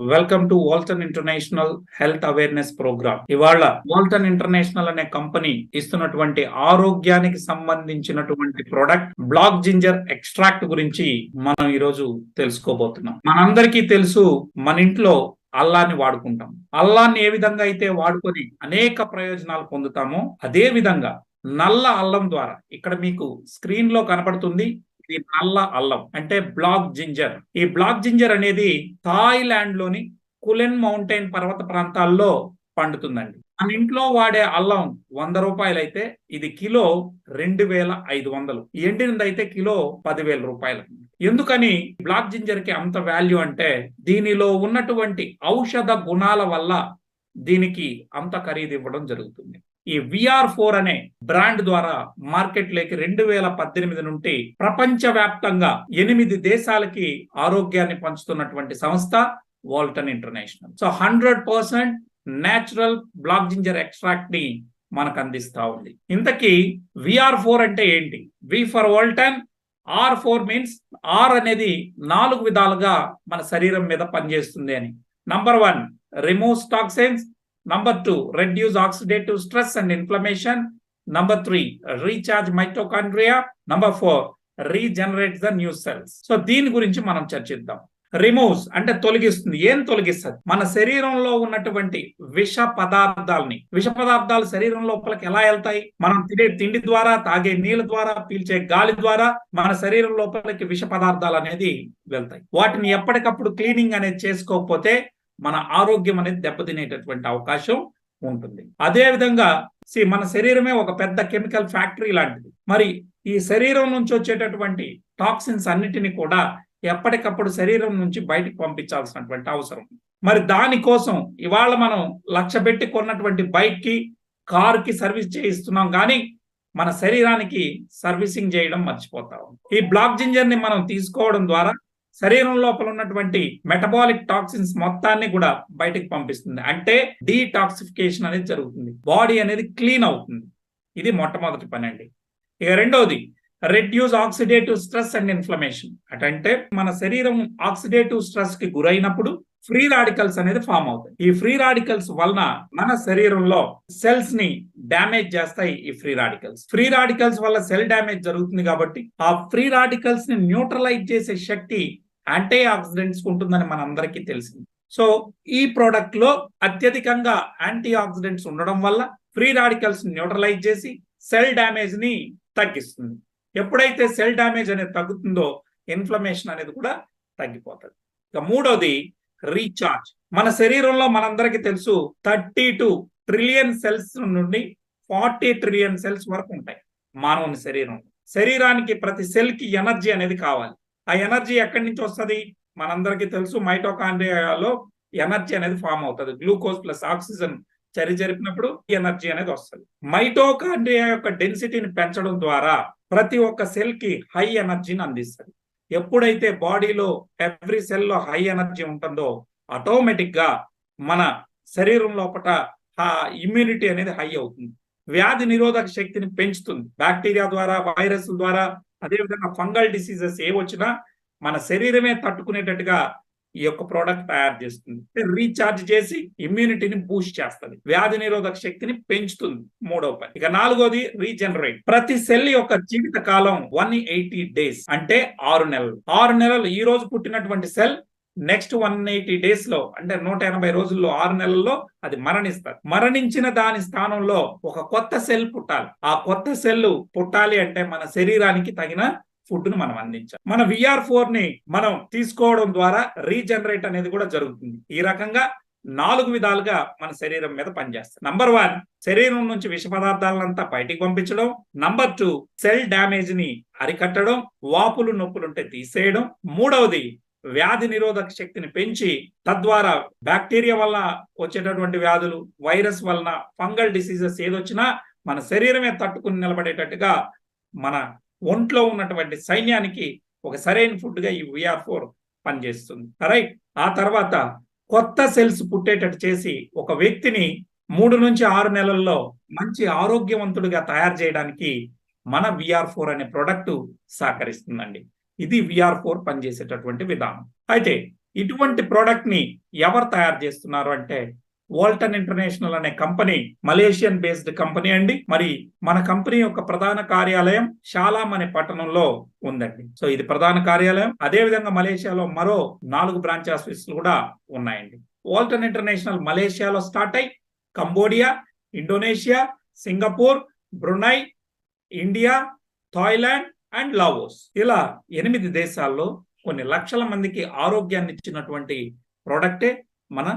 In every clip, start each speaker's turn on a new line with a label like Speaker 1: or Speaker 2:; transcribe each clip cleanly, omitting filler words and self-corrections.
Speaker 1: Welcome to Walton International health awareness program. ఇవాళ Walton International అనే company ఇస్తున్నటువంటి ఆరోగ్యానికి సంబంధించినటువంటి ప్రొడక్ట్ బ్లాక్ జింజర్ ఎక్స్ట్రాక్ట్ గురించి మనం ఈరోజు తెలుసుకోబోతున్నాం. మనందరికీ తెలుసు, మన ఇంట్లో అల్లాన్ని వాడుకుంటాం. అల్లాన్ని ఏ విధంగా అయితే వాడుకొని అనేక ప్రయోజనాలు పొందుతామో, అదే విధంగా నల్ల అల్లం ద్వారా ఇక్కడ మీకు స్క్రీన్ లో కనపడుతుంది. ఈ నల్ల అల్లం అంటే బ్లాక్ జింజర్. ఈ బ్లాక్ జింజర్ అనేది థాయిలాండ్ లోని కులెన్ మౌంటైన్ పర్వత ప్రాంతాల్లో పండుతుందండి. మన ఇంట్లో వాడే అల్లం 100 రూపాయలు అయితే ఇది కిలో 2500. ఎండినది అయితే కిలో 10,000 రూపాయలు. ఎందుకని బ్లాక్ జింజర్ కి అంత వాల్యూ అంటే, దీనిలో ఉన్నటువంటి ఔషధ గుణాల వల్ల దీనికి అంత ఖరీదు ఇవ్వడం జరుగుతుంది. ఈ VR4 అనే బ్రాండ్ ద్వారా మార్కెట్ లోకి 2018 నుండి ప్రపంచవ్యాప్తంగా 8 దేశాలకి ఆరోగ్యాన్ని పంచుతున్నటువంటి సంస్థ Walton International. So 100% natural black ginger extract ని మనకు అందిస్తా ఉంది. ఇంతకీ VR4 అంటే ఏంటి? V for Walton, R4 means R అనేది 4 విధాలుగా మన శరీరం మీద పనిచేస్తుంది అని. Number 1 removes toxins. Number 2, reduce oxidative stress and inflammation. Number 3, recharge mitochondria. Number 4, regenerates the new cells. So దీని గురించి మనం చర్చిద్దాం. రిమూవ్స్ అంటే తొలగిస్తుంది. ఏం తొలగిస్తుంది? మన శరీరంలో ఉన్నటువంటి విష పదార్థాలు శరీరం లోపలికి ఎలా వెళ్తాయి? మనం తినే తిండి ద్వారా, తాగే నీళ్ళ ద్వారా, పీల్చే గాలి ద్వారా మన శరీరం లోపలికి విష పదార్థాలు అనేది వెళ్తాయి. వాటిని ఎప్పటికప్పుడు క్లీనింగ్ అనేది చేసుకోకపోతే మన ఆరోగ్యం అనేది దెబ్బతినేటటువంటి అవకాశం ఉంటుంది. అదే విధంగా మన శరీరమే ఒక పెద్ద కెమికల్ ఫ్యాక్టరీ లాంటిది. మరి ఈ శరీరం నుంచి వచ్చేటటువంటి టాక్సిన్స్ అన్నిటిని కూడా ఎప్పటికప్పుడు శరీరం నుంచి బయటకు పంపించాల్సినటువంటి అవసరం. మరి దానికోసం ఇవాళ మనం 1,00,000 పెట్టి కొన్నటువంటి బైక్ కి, కార్ కి సర్వీస్ చేయిస్తున్నాం, కానీ మన శరీరానికి సర్వీసింగ్ చేయడం మర్చిపోతాం. ఈ బ్లాక్ జింజర్ ని మనం తీసుకోవడం ద్వారా శరీరం లోపల ఉన్నటువంటి మెటబాలిక్ టాక్సిన్స్ మొత్తాన్ని కూడా బయటకు పంపిస్తుంది. అంటే డీటాక్సిఫికేషన్ అనేది జరుగుతుంది. బాడీ అనేది క్లీన్ అవుతుంది. ఇది మొట్టమొదటి పని అండి. ఇక రెండోది reduce oxidative stress and inflammation. అంటే మన శరీరం ఆక్సిడేటివ్ స్ట్రెస్ కి గురైనప్పుడు ఫ్రీ రాడికల్స్ అనేది ఫామ్ అవుతాయి. ఈ ఫ్రీ రాడికల్స్ వలన మన శరీరంలో సెల్స్ ని డ్యామేజ్ చేస్తాయి. ఈ ఫ్రీ రాడికల్స్ వల్ల సెల్ డ్యామేజ్ జరుగుతుంది. కాబట్టి ఆ ఫ్రీ రాడికల్స్ ని న్యూట్రలైజ్ చేసే శక్తి యాంటీ ఆక్సిడెంట్స్ ఉంటుందని మనందరికీ తెలిసింది. సో ఈ ప్రోడక్ట్ లో అత్యధికంగా యాంటీ ఆక్సిడెంట్స్ ఉండడం వల్ల ఫ్రీ రాడికల్స్ న్యూట్రలైజ్ చేసి సెల్ డ్యామేజ్ ని తగ్గిస్తుంది. ఎప్పుడైతే సెల్ డ్యామేజ్ అనేది తగ్గుతుందో ఇన్ఫ్లమేషన్ అనేది కూడా తగ్గిపోతుంది. ఇక మూడోది రీఛార్జ్. మన శరీరంలో మనందరికీ తెలుసు 32 ట్రిలియన్ సెల్స్ నుండి 40 ట్రిలియన్ సెల్స్ వరకు ఉంటాయి మానవుని శరీరానికి ప్రతి సెల్ కి ఎనర్జీ అనేది కావాలి. ఆ ఎనర్జీ ఎక్కడి నుంచి వస్తుంది? మనందరికీ తెలుసు, మైటోకాండ్రియాలో ఎనర్జీ అనేది ఫామ్ అవుతుంది. గ్లూకోజ్ ప్లస్ ఆక్సిజన్ జరిపినప్పుడు ఎనర్జీ అనేది వస్తుంది. మైటోకాండ్రియా యొక్క డెన్సిటీని పెంచడం ద్వారా ప్రతి ఒక్క సెల్ కి హై ఎనర్జీని అందిస్తుంది. ఎప్పుడైతే బాడీలో ఎవ్రీ సెల్ లో హై ఎనర్జీ ఉంటుందో ఆటోమేటిక్ గా మన శరీరం లోపల ఇమ్యూనిటీ అనేది హై అవుతుంది. వ్యాధి నిరోధక శక్తిని పెంచుతుంది. బ్యాక్టీరియా ద్వారా, వైరస్ ద్వారా, అదేవిధంగా ఫంగల్ డిసీజెస్ ఏ వచ్చినా మన శరీరమే తట్టుకునేటట్టుగా ఈ యొక్క ప్రోడక్ట్ తయారు చేస్తుంది. రీఛార్జ్ చేసి ఇమ్యూనిటీని బూస్ట్ చేస్తుంది, వ్యాధి నిరోధక శక్తిని పెంచుతుంది. మూడవ పని. ఇక నాలుగోది రీజనరేట్. ప్రతి సెల్ యొక్క జీవిత కాలం 180 డేస్, అంటే 6 నెలలు. 6 నెలలు ఈ రోజు పుట్టినటువంటి సెల్ నెక్స్ట్ 180 డేస్ లో, అంటే 180 రోజుల్లో, 6 నెలల్లో అది మరణిస్తారు. మరణించిన దాని స్థానంలో ఒక కొత్త సెల్ పుట్టాలి. ఆ కొత్త సెల్ పుట్టాలి అంటే మన శరీరానికి తగిన ఫుడ్ ను మనం అందించాలి. మన VR4 ని మనం తీసుకోవడం ద్వారా రీజనరేట్ అనేది కూడా జరుగుతుంది. ఈ రకంగా 4 విధాలుగా మన శరీరం మీద పనిచేస్తుంది. నంబర్ 1 శరీరం నుంచి విష పదార్థాలంతా బయటికి పంపించడం. నంబర్ 2 సెల్ డ్యామేజ్ ని అరికట్టడం, వాపులు నొప్పులుంటే తీసేయడం. మూడవది వ్యాధి నిరోధక శక్తిని పెంచి తద్వారా బ్యాక్టీరియా వల్ల వచ్చేటటువంటి వ్యాధులు, వైరస్ వలన, ఫంగల్ డిసీజెస్ ఏదొచ్చినా మన శరీరమే తట్టుకుని నిలబడేటట్టుగా మన ఒంట్లో ఉన్నటువంటి సైన్యానికి ఒక సరైన ఫుడ్ గా ఈ VR4 పనిచేస్తుంది. రైట్. ఆ తర్వాత కొత్త సెల్స్ పుట్టేటట్టు చేసి ఒక వ్యక్తిని 3 నుంచి 6 నెలల్లో మంచి ఆరోగ్యవంతుడిగా తయారు చేయడానికి మన VR4 అనే ప్రోడక్ట్ సహకరిస్తుందండి. ఇది VR4 పనిచేసేటటువంటి విధానం. అయితే ఇటువంటి ప్రోడక్ట్ ని ఎవరు తయారు చేస్తున్నారు అంటే వాల్టన్ ఇంటర్నేషనల్ అనే కంపెనీ మలేషియన్ బేస్డ్ కంపెనీ అండి. మరి మన కంపెనీ యొక్క ప్రధాన కార్యాలయం షాలాం అనే పట్టణంలో ఉందండి. సో ఇది ప్రధాన కార్యాలయం. అదే విధంగా మలేషియాలో మరో 4 బ్రాంచ్ ఆఫీసులు కూడా ఉన్నాయండి. వాల్టన్ ఇంటర్నేషనల్ మలేషియాలో స్టార్ట్ అయి Cambodia, Indonesia, Singapore, Brunei, India, Thailand and Laos ఇలా 8 దేశాల్లో కొన్ని లక్షల మందికి ఆరోగ్యాన్ని ఇచ్చినటువంటి ప్రోడక్టే మన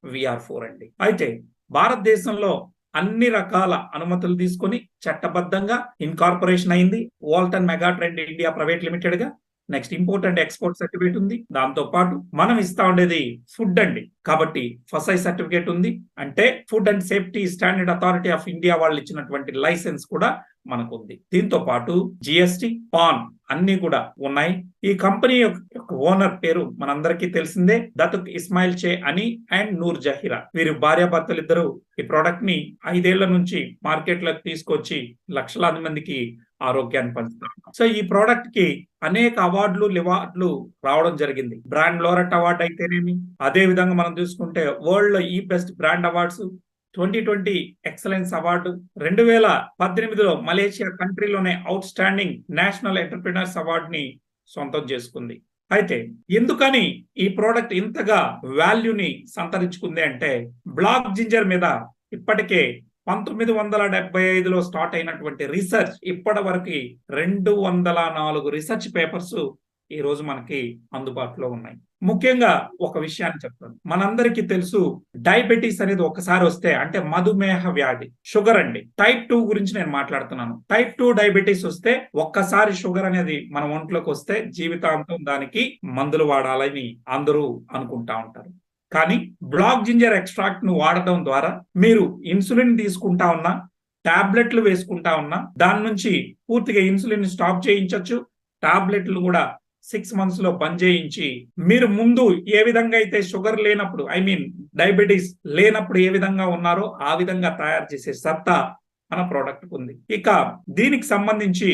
Speaker 1: VR4 అండి. అయితే భారతదేశంలో అన్ని రకాల అనుమతులు తీసుకొని చట్టబద్ధంగా ఇన్కార్పొరేషన్ అయింది Walton mega trend India private limited గా. Next import and export certificate ఉంది. దాంతో పాటు మనం ఇస్తా ఉండేది ఫుడ్ అండి. కాబట్టి ఫసై సర్టిఫికేట్ ఉంది. అంటే food and safety standard authority of India వాళ్ళు ఇచ్చినటువంటి లైసెన్స్ కూడా మనకు ఉంది. దీంతో పాటు జిఎస్టి, పాన్ అన్ని కూడా ఉన్నాయి. ఈ కంపెనీ యొక్క ఓనర్ పేరు మనందరికీ తెలిసిందే, దతుక్ ఇస్మాయిల్ చే అని అండ్ నూర్ జహీరా. వీరు భార్యాభర్తలు ఇద్దరు ఈ ప్రోడక్ట్ ని 5 ఏళ్ల నుంచి మార్కెట్ లోకి తీసుకొచ్చి లక్షలాది మందికి ఆరోగ్యాన్ని పంచుతారు. సో ఈ ప్రోడక్ట్ కి అనేక అవార్డులు రావడం జరిగింది. బ్రాండ్ లోరెట్ అవార్డు అయితేనేమి, అదే విధంగా మనం చూసుకుంటే వరల్డ్ లో ఈ best brand awards, 2020 excellence award, 2018లో మలేషియా కంట్రీలోనే outstanding national entrepreneurs award ని సొంతం చేసుకుంది. అయితే ఎందుకని ఈ ప్రోడక్ట్ ఇంతగా వాల్యూని సంతరించుకుంది అంటే బ్లాక్ జింజర్ మీద ఇప్పటికే 1975లో స్టార్ట్ అయినటువంటి రీసెర్చ్ ఇప్పటి వరకు 204 రీసెర్చ్ పేపర్స్ ఈ రోజు మనకి అందుబాటులో ఉన్నాయి. ముఖ్యంగా ఒక విషయాన్ని చెప్తాను. మనందరికీ తెలుసు డయాబెటీస్ అనేది ఒకసారి వస్తే అంటే మధుమేహ వ్యాధి, షుగర్ అండి. టైప్ 2 గురించి నేను మాట్లాడుతున్నాను. టైప్ 2 డయాబెటీస్ వస్తే ఒక్కసారి షుగర్ అనేది మన ఒంట్లోకి వస్తే జీవితాంతం దానికి మందులు వాడాలని అందరూ అనుకుంటా ఉంటారు. కానీ బ్లాక్ జింజర్ ఎక్స్ట్రాక్ట్ ను వాడటం ద్వారా మీరు ఇన్సులిన్ తీసుకుంటా ఉన్నా, టాబ్లెట్లు వేసుకుంటా ఉన్నా దాని నుంచి పూర్తిగా ఇన్సులిన్ స్టాప్ చేయించవచ్చు. టాబ్లెట్లు కూడా 6 months లో బంద్ చేయించి మీరు ముందు ఏ విధంగా అయితే షుగర్ లేనప్పుడు డయాబెటీస్ లేనప్పుడు ఏ విధంగా ఉన్నారో ఆ విధంగా తయారు చేసే సత్తా మన ప్రోడక్ట్ ఉంది. ఇక దీనికి సంబంధించి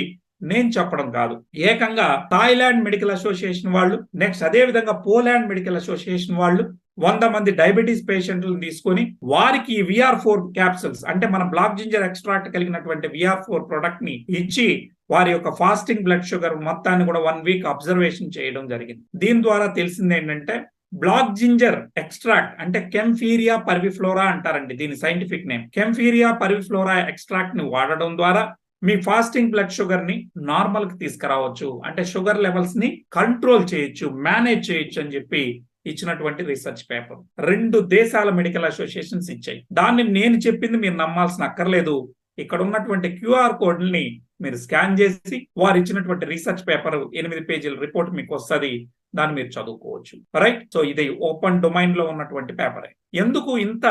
Speaker 1: నేను చెప్పడం కాదు, ఏకంగా థాయిలాండ్ మెడికల్ అసోసియేషన్ వాళ్ళు, నెక్స్ట్ అదే విధంగా పోలాండ్ మెడికల్ అసోసియేషన్ వాళ్ళు 100 మంది డయాబెటీస్ పేషెంట్లను తీసుకొని వారికి VR4 క్యాప్సూల్స్ అంటే మన బ్లాక్ జింజర్ ఎక్స్ట్రాక్ట్ కలిగినటువంటి VR4 ప్రోడక్ట్ ని ఇచ్చి వారి యొక్క ఫాస్టింగ్ బ్లడ్ షుగర్ మొత్తాన్ని కూడా 1 week అబ్జర్వేషన్ చేయడం జరిగింది. దీని ద్వారా తెలిసింది ఏంటంటే బ్లాక్ జింజర్ ఎక్స్ట్రాక్ట్ అంటే కెంఫీరియా పర్విఫ్లోరా అంటారండి దీని సైంటిఫిక్ నేమ్. కెంఫీరియా పర్విఫ్లోరా ఎక్స్ట్రాక్ట్ ని వాడడం ద్వారా మీ ఫాస్టింగ్ బ్లడ్ షుగర్ ని నార్మల్ కి తీసుకురావచ్చు, అంటే షుగర్ లెవెల్స్ ని కంట్రోల్ చేయొచ్చు, మేనేజ్ చేయొచ్చు అని చెప్పి ఇచ్చినటువంటి రీసెర్చ్ పేపర్ 2 దేశాల మెడికల్ అసోసియేషన్స్ ఇచ్చాయి. దాన్ని నేను చెప్పింది మీరు నమ్మాల్సిన అక్కర్లేదు. ఇక్కడ ఉన్నటువంటి QR కోడ్ని మీరు స్కాన్ చేసి వారు ఇచ్చినటువంటి రీసెర్చ్ పేపర్ 8 పేజీల రిపోర్ట్ మీకు వస్తుంది, దాన్ని మీరు చదువుకోవచ్చు. రైట్. సో ఇది ఓపెన్ డొమైన్ లో ఉన్నటువంటి పేపరే. ఎందుకు ఇంత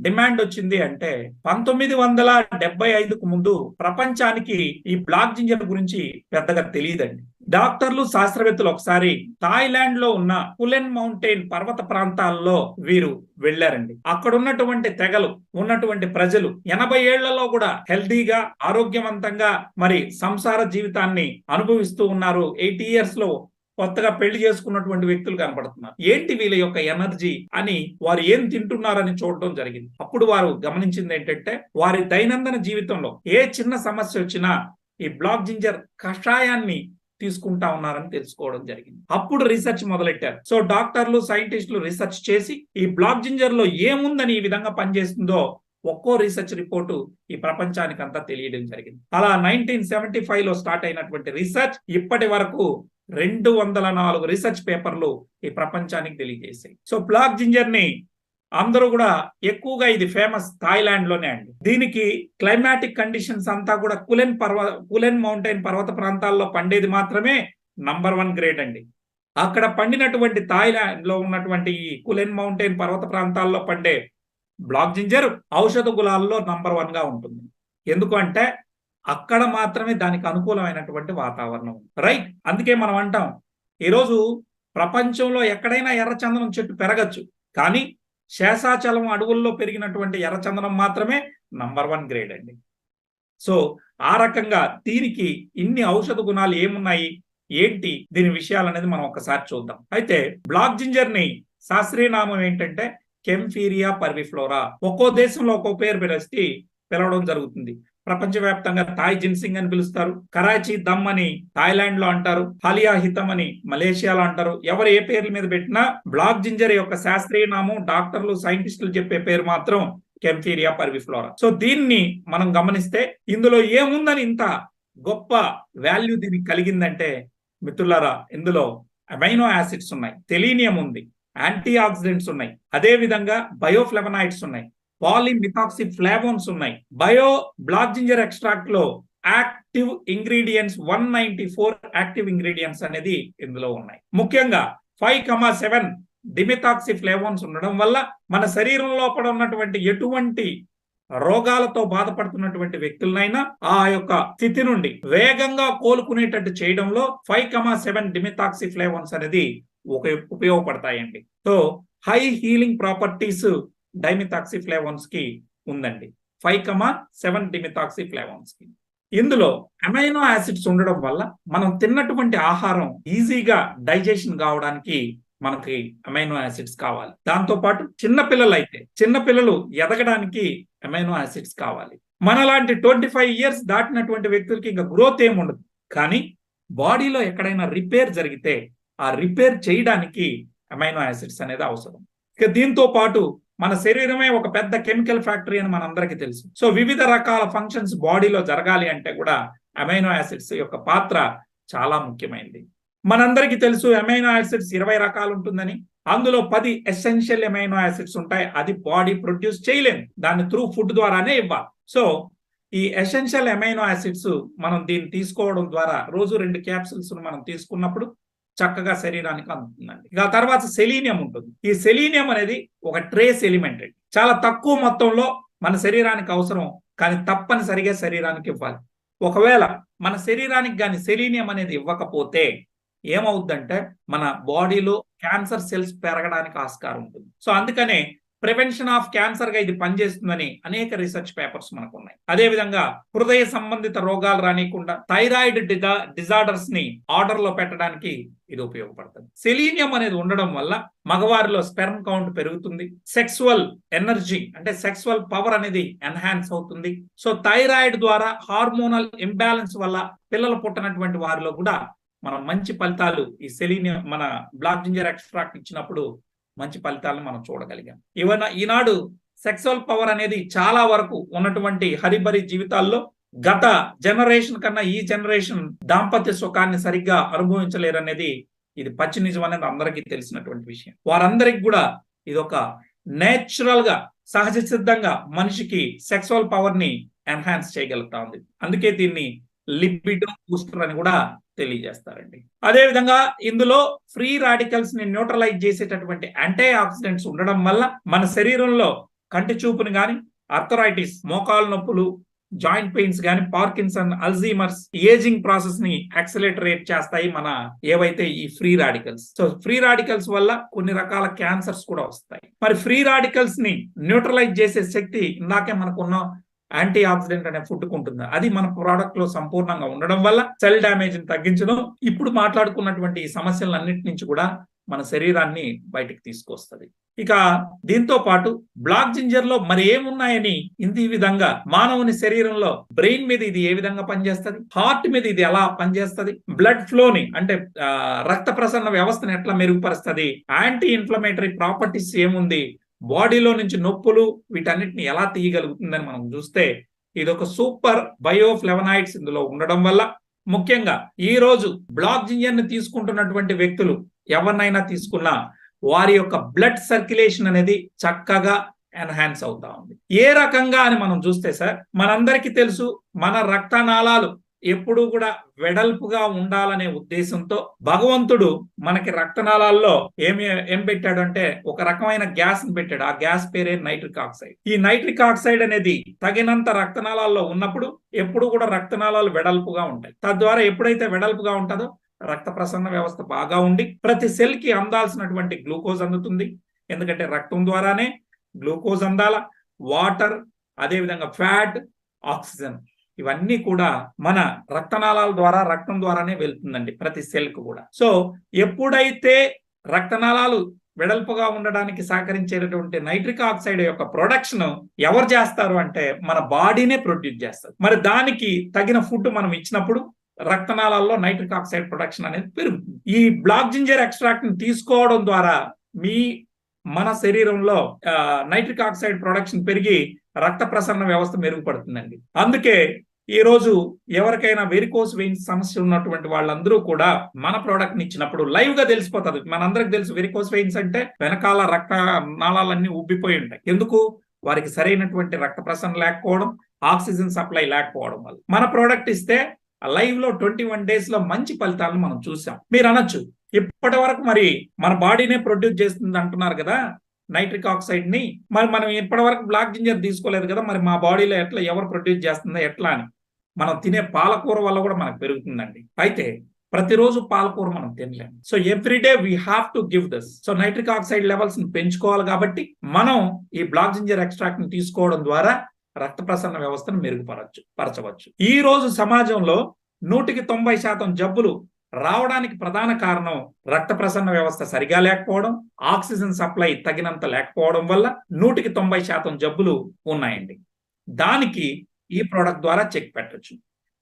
Speaker 1: డిమాండ్ వచ్చింది అంటే 1975కు ముందు ప్రపంచానికి ఈ బ్లాక్ జింజర్ గురించి పెద్దగా తెలియదండి. డాక్టర్లు, శాస్త్రవేత్తలు ఒకసారి థాయిలాండ్ లో ఉన్న కులెన్ మౌంటైన్ పర్వత ప్రాంతాల్లో వీరు వెళ్లారండి. అక్కడ ఉన్నటువంటి తెగలు, ఉన్నటువంటి ప్రజలు 80 ఏళ్లలో కూడా హెల్దీగా, ఆరోగ్యవంతంగా మరి సంసార జీవితాన్ని అనుభవిస్తూ ఉన్నారు. 80 years లో కొత్తగా పెళ్లి చేసుకున్నటువంటి వ్యక్తులు కనపడుతున్నారు. ఏంటి వీళ్ళ యొక్క ఎనర్జీ అని వారు ఏం తింటున్నారని చూడడం జరిగింది. అప్పుడు వారు గమనించింది ఏంటంటే వారి దైనందిన జీవితంలో ఏ చిన్న సమస్య వచ్చినా ఈ బ్లాక్ జింజర్ కషాయాన్ని తీసుకుంటా ఉన్నారని తెలుసుకోవడం జరిగింది. అప్పుడు రీసెర్చ్ మొదలెట్టారు. సో డాక్టర్లు, సైంటిస్టులు రీసెర్చ్ చేసి ఈ బ్లాక్ జింజర్ లో ఏముందని ఈ విధంగా పనిచేస్తుందో ఒక్కో రీసెర్చ్ రిపోర్టు ఈ ప్రపంచానికి అంతా తెలియడం జరిగింది. అలా 1975లో స్టార్ట్ అయినటువంటి రీసెర్చ్ ఇప్పటి వరకు 204 రీసెర్చ్ పేపర్లు ఈ ప్రపంచానికి తెలియజేశాయి. సో బ్లాక్ జింజర్ ని అందరూ కూడా ఎక్కువగా ఇది ఫేమస్ థాయిలాండ్ లోనే అండి. దీనికి క్లైమాటిక్ కండిషన్స్ అంతా కూడా కులెన్ మౌంటైన్ పర్వత ప్రాంతాల్లో పండేది మాత్రమే నంబర్ 1 గ్రేడ్ అండి. అక్కడ పండినటువంటి థాయిలాండ్ లో ఉన్నటువంటి ఈ కులెన్ మౌంటైన్ పర్వత ప్రాంతాల్లో పండే బ్లాక్ జింజర్ ఔషధ గులాల్లో నంబర్ 1 గా ఉంటుంది. ఎందుకు అంటే అక్కడ మాత్రమే దానికి అనుకూలమైనటువంటి వాతావరణం. రైట్. అందుకే మనం అంటాం ఈరోజు ప్రపంచంలో ఎక్కడైనా ఎర్రచందనం చెట్టు పెరగచ్చు, కానీ శేషాచలం అడవుల్లో పెరిగినటువంటి ఎర్రచందనం మాత్రమే నంబర్ 1 గ్రేడ్ అండి. సో ఆ రకంగా దీనికి ఇన్ని ఔషధ గుణాలు ఏమున్నాయి, ఏంటి దీని విషయాలు అనేది మనం ఒకసారి చూద్దాం. అయితే బ్లాక్ జింజర్ ని శాస్త్రీయ నామం ఏంటంటే కెంఫీరియా పర్విఫ్లోరా. ఒక్కో దేశంలో ఒక్కో పేరు పిలవడం జరుగుతుంది. ప్రపంచవ్యాప్తంగా థాయ్ జిన్సింగ్ అని పిలుస్తారు, కరాచీ దమ్ అని థాయిలాండ్ లో అంటారు, హాలియా హితం అని మలేషియాలో అంటారు. ఎవరు ఏ పేర్ల మీద పెట్టినా బ్లాక్ జింజర్ యొక్క శాస్త్రీయ నామం డాక్టర్లు సైంటిస్టులు చెప్పే పేరు మాత్రం కెంఫీరియా పర్విఫ్లోరా. సో దీన్ని మనం గమనిస్తే ఇందులో ఏముందని ఇంత గొప్ప వాల్యూ దీనికి కలిగిందంటే మిత్రులారా, ఇందులో అమైనో యాసిడ్స్ ఉన్నాయి, సెలీనియం ఉంది, యాంటీ ఆక్సిడెంట్స్ ఉన్నాయి, అదే విధంగా బయోఫ్లెవనాయిడ్స్ ఉన్నాయి, పాలిమిథాక్సి ఫ్లావోన్స్ ఉన్నాయి. బ్లాక్ జింజర్ ఎక్స్ట్రాక్ట్ లో యాక్టివ్ ఇంగ్రీడియంట్స్ 194 యాక్టివ్ ఇంగ్రీడియంట్స్ అనేది ఇందులో ఉన్నాయి. ముఖ్యంగా 5,7 డిమిథాక్సి ఫ్లావోన్స్ ఉండడం వల్ల మన శరీరం లోపల ఉన్నటువంటి ఎటువంటి రోగాలతో బాధపడుతున్నటువంటి వ్యక్తులనైనా ఆ యొక్క స్థితి నుండి వేగంగా కోలుకునేటట్టు చేయడంలో 5,7 డిమిథాక్సి ఫ్లావోన్స్ అనేది ఉపయోగపడతాయండి. సో హై హీలింగ్ ప్రాపర్టీస్ డైమిథాక్సి ఫ్లావోన్స్ కి ఉందండి, 5,7 డిమిథాక్సి ఫ్లావోన్స్ కి. ఇందులో అమైనో యాసిడ్స్ ఉండడం వల్ల మనం తిన్నటువంటి ఆహారం ఈజీగా డైజెషన్ కావడానికి మనకి అమైనో యాసిడ్స్ కావాలి. దాంతో పాటు చిన్నపిల్లలు ఎదగడానికి అమైనో యాసిడ్స్ కావాలి. మనలాంటి 25 ఇయర్స్ దాటినటువంటి వ్యక్తులకి ఇంకా గ్రోత్ ఏమి ఉండదు, కానీ బాడీలో ఎక్కడైనా రిపేర్ జరిగితే ఆ రిపేర్ చేయడానికి అమైనో యాసిడ్స్ అనేది అవసరం. ఇక దీంతో పాటు మన శరీరమే ఒక పెద్ద కెమికల్ ఫ్యాక్టరీ అని మనందరికీ తెలుసు. సో వివిధ రకాల ఫంక్షన్స్ బాడీలో జరగాలి అంటే కూడా అమైనో యాసిడ్స్ యొక్క పాత్ర చాలా ముఖ్యమైనది. మనందరికీ తెలుసు అమైనో యాసిడ్స్ 20 రకాలు ఉంటుందని. అందులో 10 ఎసెన్షియల్ అమైనో యాసిడ్స్ ఉంటాయి. అది బాడీ ప్రొడ్యూస్ చేయలేము, దాన్ని త్రూ ఫుడ్ ద్వారానే ఇవ్వాలి. సో ఈ ఎసెన్షియల్ అమైనో యాసిడ్స్ మనం దీన్ని తీసుకోవడం ద్వారా రోజు 2 క్యాప్సూల్స్ మనం తీసుకున్నప్పుడు చక్కగా శరీరానికి అందుతుందండి. ఇక తర్వాత సెలీనియం ఉంటుంది. ఈ సెలీనియం అనేది ఒక ట్రేస్ ఎలిమెంట్ అండి, చాలా తక్కువ మొత్తంలో మన శరీరానికి అవసరం, కానీ తప్పనిసరిగా శరీరానికి ఇవ్వాలి. ఒకవేళ మన శరీరానికి కానీ సెలీనియం అనేది ఇవ్వకపోతే ఏమవుద్దంటే మన బాడీలో క్యాన్సర్ సెల్స్ పెరగడానికి ఆస్కారం ఉంటుంది. సో అందుకనే ప్రివెన్షన్ ఆఫ్ క్యాన్సర్ గా ఇది పనిచేస్తుందని అనేక రీసెర్చ్ పేపర్స్ మనకు ఉన్నాయి. అదేవిధంగా హృదయ సంబంధిత రోగాలు రానికుండా థైరాయిడ్ డిజార్డర్స్ ని ఆర్డర్ లో పెట్టడానికి ఇది ఉపయోగపడుతుంది. సెలీనియం అనేది ఉండడం వల్ల మగవారిలో స్పెర్మ్ కౌంట్ పెరుగుతుంది, సెక్సువల్ ఎనర్జీ అంటే సెక్సువల్ పవర్ అనేది ఎన్హాన్స్ అవుతుంది. సో థైరాయిడ్ ద్వారా హార్మోనల్ ఇంబ్యాలెన్స్ వల్ల పిల్లలు పుట్టనటువంటి వారిలో కూడా మనం మంచి ఫలితాలు ఈ సెలీనియం మన బ్లాక్ జింజర్ ఎక్స్ట్రాక్ట్ ఇచ్చినప్పుడు మంచి ఫలితాలను మనం చూడగలిగాం. ఈనాడు సెక్సువల్ పవర్ అనేది చాలా వరకు ఉన్నటువంటి హరిబరి జీవితాల్లో గత జనరేషన్ కన్నా ఈ జనరేషన్ దాంపత్య సుఖాన్ని సరిగ్గా అనుభవించలేరనేది ఇది పచ్చి నిజం అనేది అందరికీ తెలిసినటువంటి విషయం. వారందరికి కూడా ఇది ఒక నేచురల్ గా సహజ సిద్ధంగా మనిషికి సెక్సువల్ పవర్ ని ఎన్హాన్స్ చేయగలుగుతా ఉంది. అందుకే దీన్ని లిపిడో బూస్టర్ అని కూడా తెలియజేస్తారండి. అదేవిధంగా ఇందులో ఫ్రీ రాడికల్స్ ని న్యూట్రలైజ్ చేసేటటువంటి యాంటీ ఆక్సిడెంట్స్ ఉండడం వల్ల మన శరీరంలో కంటి చూపుని గాని, ఆర్థరైటిస్ మోకాలు నొప్పులు, జాయింట్ పెయిన్స్ గాని, పార్కిన్సన్, అల్జీమర్స్, ఏజింగ్ ప్రాసెస్ ని యాక్సిలరేట్ చేస్తాయి మన ఏవైతే ఈ free radicals. So free radicals వల్ల కొన్ని రకాల క్యాన్సర్స్ కూడా వస్తాయి. మరి ఫ్రీ రాడికల్స్ ని న్యూట్రలైజ్ చేసే శక్తి ఇందాకే మనకున్న యాంటీ ఆక్సిడెంట్ అనే ఫుడ్ ఉంటుంది. అది మన ప్రోడక్ట్ లో సంపూర్ణంగా ఉండడం వల్ల సెల్ డ్యామేజ్ ని తగ్గించడం, ఇప్పుడు మాట్లాడుకున్నటువంటి ఈ సమస్యలన్నిటి నుంచి కూడా మన శరీరాన్ని బయటికి తీసుకొస్తుంది. ఇక దీంతో పాటు బ్లాక్ జింజర్ లో మరి ఏమున్నాయని ఈ విధంగా మానవుని శరీరంలో బ్రెయిన్ మీద ఇది ఏ విధంగా పనిచేస్తుంది, హార్ట్ మీద ఇది ఎలా పనిచేస్తుంది, బ్లడ్ ఫ్లోని అంటే రక్త ప్రసరణ వ్యవస్థను ఎట్లా మెరుగుపరుస్తుంది, యాంటీ ఇన్ఫ్లమేటరీ ప్రాపర్టీస్ ఏముంది, బాడీలో నుంచి నొప్పులు వీటన్నిటిని ఎలా తీయగలుగుతుందని మనం చూస్తే ఇది ఒక సూపర్ బయోఫ్లెవనాయిడ్స్ ఇందులో ఉండడం వల్ల, ముఖ్యంగా ఈ రోజు బ్లాక్ జింజర్ ని తీసుకుంటున్నటువంటి వ్యక్తులు ఎవరినైనా తీసుకున్నా వారి యొక్క బ్లడ్ సర్క్యులేషన్ అనేది చక్కగా ఎన్హాన్స్ అవుతా ఉంది. ఏ రకంగా అని మనం చూస్తే సార్, మనందరికీ తెలుసు మన రక్తనాళాలు ఎప్పుడు కూడా వెడల్పుగా ఉండాలనే ఉద్దేశంతో భగవంతుడు మనకి రక్తనాళాల్లో ఏం పెట్టాడు అంటే ఒక రకమైన గ్యాస్ ని పెట్టాడు. ఆ గ్యాస్ పేరే నైట్రిక్ ఆక్సైడ్. ఈ నైట్రిక్ ఆక్సైడ్ అనేది తగినంత రక్తనాళాల్లో ఉన్నప్పుడు ఎప్పుడు కూడా రక్తనాళాలు వెడల్పుగా ఉంటాయి. తద్వారా ఎప్పుడైతే వెడల్పుగా ఉంటుందో రక్త ప్రసరణ వ్యవస్థ బాగా ఉండి ప్రతి సెల్ కి అందాల్సినటువంటి గ్లూకోజ్ అందుతుంది. ఎందుకంటే రక్తం ద్వారానే గ్లూకోజ్ అందాల, వాటర్, అదేవిధంగా ఫ్యాట్, ఆక్సిజన్ ఇవన్నీ కూడా మన రక్తనాళాల ద్వారా, రక్తం ద్వారానే వెళ్తుందండి ప్రతి సెల్ కు కూడా. సో ఎప్పుడైతే రక్తనాళాలు వెడల్పుగా ఉండడానికి సహకరించేటటువంటి నైట్రిక్ ఆక్సైడ్ యొక్క ప్రొడక్షన్ ఎవరు చేస్తారు అంటే మన బాడీనే ప్రొడ్యూస్ చేస్తారు. మరి దానికి తగిన ఫుడ్ మనం ఇచ్చినప్పుడు రక్తనాళాల్లో నైట్రిక్ ఆక్సైడ్ ప్రొడక్షన్ అనేది పెరుగుతుంది. ఈ బ్లాక్ జింజర్ ఎక్స్ట్రాక్ట్ ని తీసుకోవడం ద్వారా మన శరీరంలో నైట్రిక్ ఆక్సైడ్ ప్రొడక్షన్ పెరిగి రక్త ప్రసరణ వ్యవస్థ మెరుగుపడుతుందండి. అందుకే ఈ రోజు ఎవరికైనా వెరికోస్ వెయిన్స్ సమస్య ఉన్నటువంటి వాళ్ళందరూ కూడా మన ప్రోడక్ట్ ని ఇచ్చినప్పుడు లైవ్ గా తెలిసిపోతుంది. మనందరికి తెలుసు వెరికోస్ వెయిన్స్ అంటే వెనకాల రక్త నాళాలన్నీ ఉబ్బిపోయి ఉంటాయి. ఎందుకు? వారికి సరైనటువంటి రక్త ప్రసరణ లేకపోవడం, ఆక్సిజన్ సప్లై లేకపోవడం వల్ల. మన ప్రోడక్ట్ ఇస్తే లైవ్ లో 21 days లో మంచి ఫలితాలను మనం చూసాం. మీరు అనొచ్చు, ఇప్పటి వరకు మరి మన బాడీనే ప్రొడ్యూస్ చేస్తుంది అంటున్నారు కదా నైట్రిక్ ఆక్సైడ్ ని, మరి మనం ఇప్పటి వరకు బ్లాక్ జింజర్ తీసుకోలేదు కదా, మరి మా బాడీలో ఎట్లా ఎవరు ప్రొడ్యూస్ చేస్తుందో ఎట్లా అని. మనం తినే పాలకూర వల్ల కూడా మనకు పెరుగుతుందండి. అయితే ప్రతిరోజు పాలకూర మనం తినలేము. So everyday we have to give this. So nitric oxide levels ని పెంచుకోవాలి కాబట్టి మనం ఈ బ్లాక్ జింజర్ ఎక్స్ట్రాక్ట్ ని తీసుకోవడం ద్వారా రక్త ప్రసరణ వ్యవస్థను మెరుగుపరచవచ్చు. ఈ రోజు సమాజంలో 190% జబ్బులు రావడానికి ప్రధాన కారణం రక్త ప్రసరణ వ్యవస్థ సరిగా లేకపోవడం, ఆక్సిజన్ సప్లై తగినంత లేకపోవడం వల్ల 190% జబ్బులు ఉన్నాయండి. దానికి ఈ ప్రోడక్ట్ ద్వారా చెక్ పెట్టచ్చు.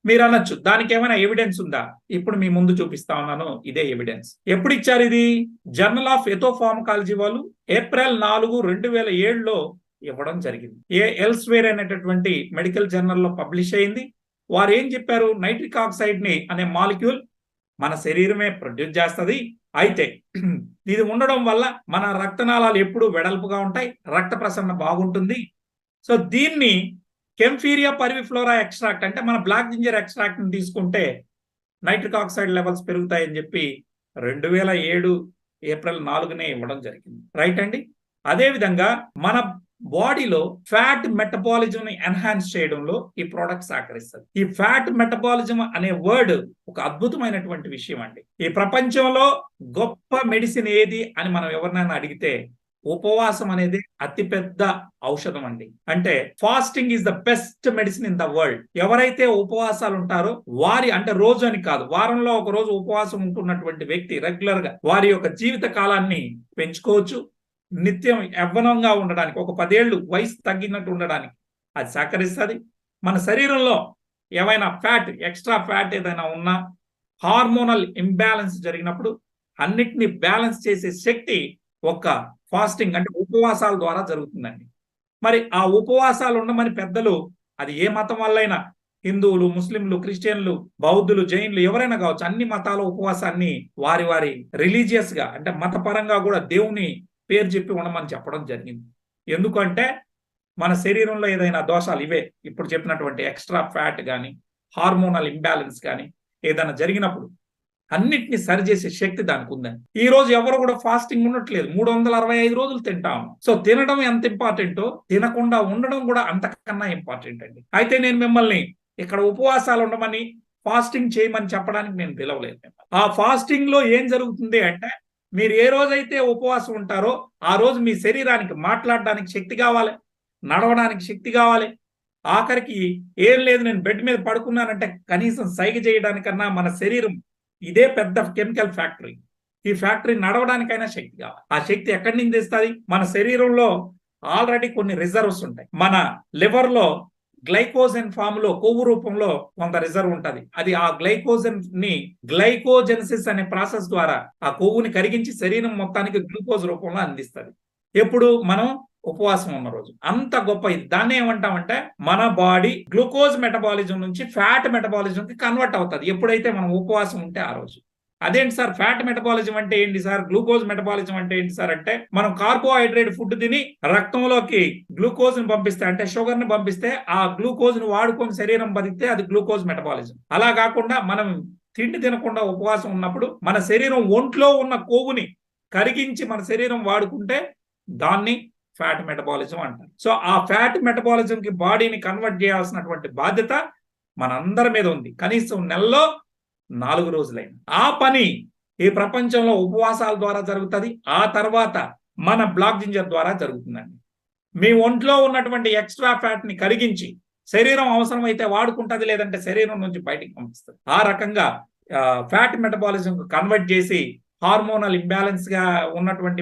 Speaker 1: మీరు అనొచ్చు, దానికి ఏమైనా ఎవిడెన్స్ ఉందా? ఇప్పుడు మీ ముందు చూపిస్తా ఉన్నాను, ఇదే ఎవిడెన్స్. ఎప్పుడు ఇచ్చారు ఇది? జర్నల్ ఆఫ్ ఎథోఫార్మకాలజీ వాళ్ళు April 4, 2007లో ఇవ్వడం జరిగింది. ఎల్స్వేర్ అనేటటువంటి మెడికల్ జర్నల్లో పబ్లిష్ అయింది. వారు ఏం చెప్పారు? నైట్రిక్ ఆక్సైడ్ ని అనే మాలిక్యూల్ మన శరీరమే ప్రొడ్యూస్ చేస్తుంది. అయితే ఇది ఉండడం వల్ల మన రక్తనాళాలు ఎప్పుడు వెడల్పుగా ఉంటాయి, రక్త ప్రసరణ బాగుంటుంది. సో దీన్ని కెంఫీరియా పర్విఫ్లోరా ఎక్స్ట్రాక్ట్ అంటే మన బ్లాక్ జింజర్ ఎక్స్ట్రాక్ట్ ని తీసుకుంటే నైట్రిక్ ఆక్సైడ్ లెవెల్స్ పెరుగుతాయని చెప్పి 2007 April 4 ఇవ్వడం జరిగింది. రైట్ అండి. అదేవిధంగా మన బాడీలో ఫ్యాట్ మెటబాలిజం ని ఎన్హాన్స్ చేయడంలో ఈ ప్రోడక్ట్ సహకరిస్తుంది. ఈ ఫ్యాట్ మెటబాలిజం అనే వర్డ్ ఒక అద్భుతమైనటువంటి విషయం అండి. ఈ ప్రపంచంలో గొప్ప మెడిసిన్ ఏది అని మనం ఎవరినైనా అడిగితే ఉపవాసం అనేది అతిపెద్ద ఔషధం అండి. అంటే fasting is the best medicine in the world. ఎవరైతే ఉపవాసాలు ఉంటారో వారి, అంటే రోజు అని కాదు, వారంలో ఒక రోజు ఉపవాసం ఉంటున్నటువంటి వ్యక్తి రెగ్యులర్ గా వారి యొక్క జీవిత కాలాన్ని పెంచుకోవచ్చు. నిత్యం యవ్వనంగా ఉండడానికి, ఒక 10 ఏళ్ళు వయసు తగ్గినట్టు ఉండడానికి అది సహకరిస్తుంది. మన శరీరంలో ఏమైనా ఫ్యాట్, ఎక్స్ట్రా ఫ్యాట్ ఏదైనా ఉన్నా, హార్మోనల్ ఇంబ్యాలెన్స్ జరిగినప్పుడు అన్నిటినీ బ్యాలెన్స్ చేసే శక్తి ఒక ఫాస్టింగ్ అంటే ఉపవాసాల ద్వారా జరుగుతుందండి. మరి ఆ ఉపవాసాలు ఉండమని పెద్దలు, అది ఏ మతం వల్లైనా, హిందువులు, ముస్లింలు, క్రిస్టియన్లు, బౌద్ధులు, జైన్లు ఎవరైనా కావచ్చు, అన్ని మతాల ఉపవాసాన్ని వారి వారి రిలీజియస్ గా అంటే మతపరంగా కూడా దేవుని పేరు చెప్పి ఉండమని చెప్పడం జరిగింది. ఎందుకంటే మన శరీరంలో ఏదైనా దోషాలు, ఇవే ఇప్పుడు చెప్పినటువంటి ఎక్స్ట్రా ఫ్యాట్ కానీ, హార్మోనల్ ఇంబ్యాలెన్స్ కానీ ఏదైనా జరిగినప్పుడు అన్నిటిని సరిచేసే శక్తి దానికి ఉందని. ఈ రోజు ఎవరు కూడా ఫాస్టింగ్ ఉండట్లేదు. 365 రోజులు తింటాము. సో తినడం ఎంత ఇంపార్టెంటో తినకుండా ఉండడం కూడా అంతకన్నా ఇంపార్టెంట్ అండి. అయితే నేను మిమ్మల్ని ఇక్కడ ఉపవాసాలు ఉండమని, ఫాస్టింగ్ చేయమని చెప్పడానికి నేను పిలవలేదు. ఆ ఫాస్టింగ్ లో ఏం జరుగుతుంది అంటే, మీరు ఏ రోజైతే ఉపవాసం ఉంటారో ఆ రోజు మీ శరీరానికి మాట్లాడడానికి శక్తి కావాలి, నడవడానికి శక్తి కావాలి. ఆఖరికి ఏం లేదు, నేను బెడ్ మీద పడుకున్నానంటే కనీసం సైగ చేయడానికన్నా మన శరీరం ఇదే పెద్ద కెమికల్ ఫ్యాక్టరీ. ఈ ఫ్యాక్టరీ నడవడానికైనా శక్తి కావాలి. ఆ శక్తి ఎక్కడి నుంచి తెస్తుంది? మన శరీరంలో ఆల్రెడీ కొన్ని రిజర్వ్స్ ఉంటాయి. మన లివర్ లో గ్లైకోజన్ ఫామ్ లో, కొవ్వు రూపంలో కొంత రిజర్వ్ ఉంటది. అది ఆ గ్లైకోజన్ ని గ్లైకోజెనసిస్ అనే ప్రాసెస్ ద్వారా ఆ కొవ్వుని కరిగించి శరీరం మొత్తానికి గ్లూకోజ్ రూపంలో అందిస్తుంది. ఎప్పుడు? మనం ఉపవాసం ఉన్న రోజు. అంత గొప్ప ఇది. దాన్ని ఏమంటామంటే మన బాడీ గ్లూకోజ్ మెటబాలిజం నుంచి ఫ్యాట్ మెటబాలిజం కి కన్వర్ట్ అవుతుంది ఎప్పుడైతే మనం ఉపవాసం ఉంటే ఆ రోజు. అదేంటి సార్ ఫ్యాట్ మెటబాలిజం అంటే ఏంటి సార్, గ్లూకోజ్ మెటబాలిజం అంటే ఏంటి సార్ అంటే, మనం కార్బోహైడ్రేట్ ఫుడ్ తిని రక్తంలోకి గ్లూకోజ్ ని పంపిస్తే, అంటే షుగర్ ని పంపిస్తే, ఆ గ్లూకోజ్ ని వాడుకొని శరీరం బతికితే అది గ్లూకోజ్ మెటబాలిజం. అలా కాకుండా మనం తిండి తినకుండా ఉపవాసం ఉన్నప్పుడు మన శరీరం ఒంట్లో ఉన్న కొవ్వుని కరిగించి మన శరీరం వాడుకుంటే దాన్ని ఫ్యాట్ మెటబాలిజం అంటారు. సో ఆ ఫ్యాట్ మెటబాలిజం కి బాడీని కన్వర్ట్ చేయాల్సినటువంటి బాధ్యత మనందరి మీద ఉంది. కనీసం నెలలో 4 రోజులైంది. ఆ పని ఈ ప్రపంచంలో ఉపవాసాల ద్వారా జరుగుతుంది. ఆ తర్వాత మన బ్లాక్ జింజర్ ద్వారా జరుగుతుందండి. మీ ఒంట్లో ఉన్నటువంటి ఎక్స్ట్రా ఫ్యాట్ ని కరిగించి శరీరం అవసరమైతే వాడుకుంటుంది, లేదంటే శరీరం నుంచి బయటికి పంపిస్తుంది. ఆ రకంగా ఫ్యాట్ మెటబాలిజం కన్వర్ట్ చేసి హార్మోనల్ ఇంబ్యాలెన్స్ గా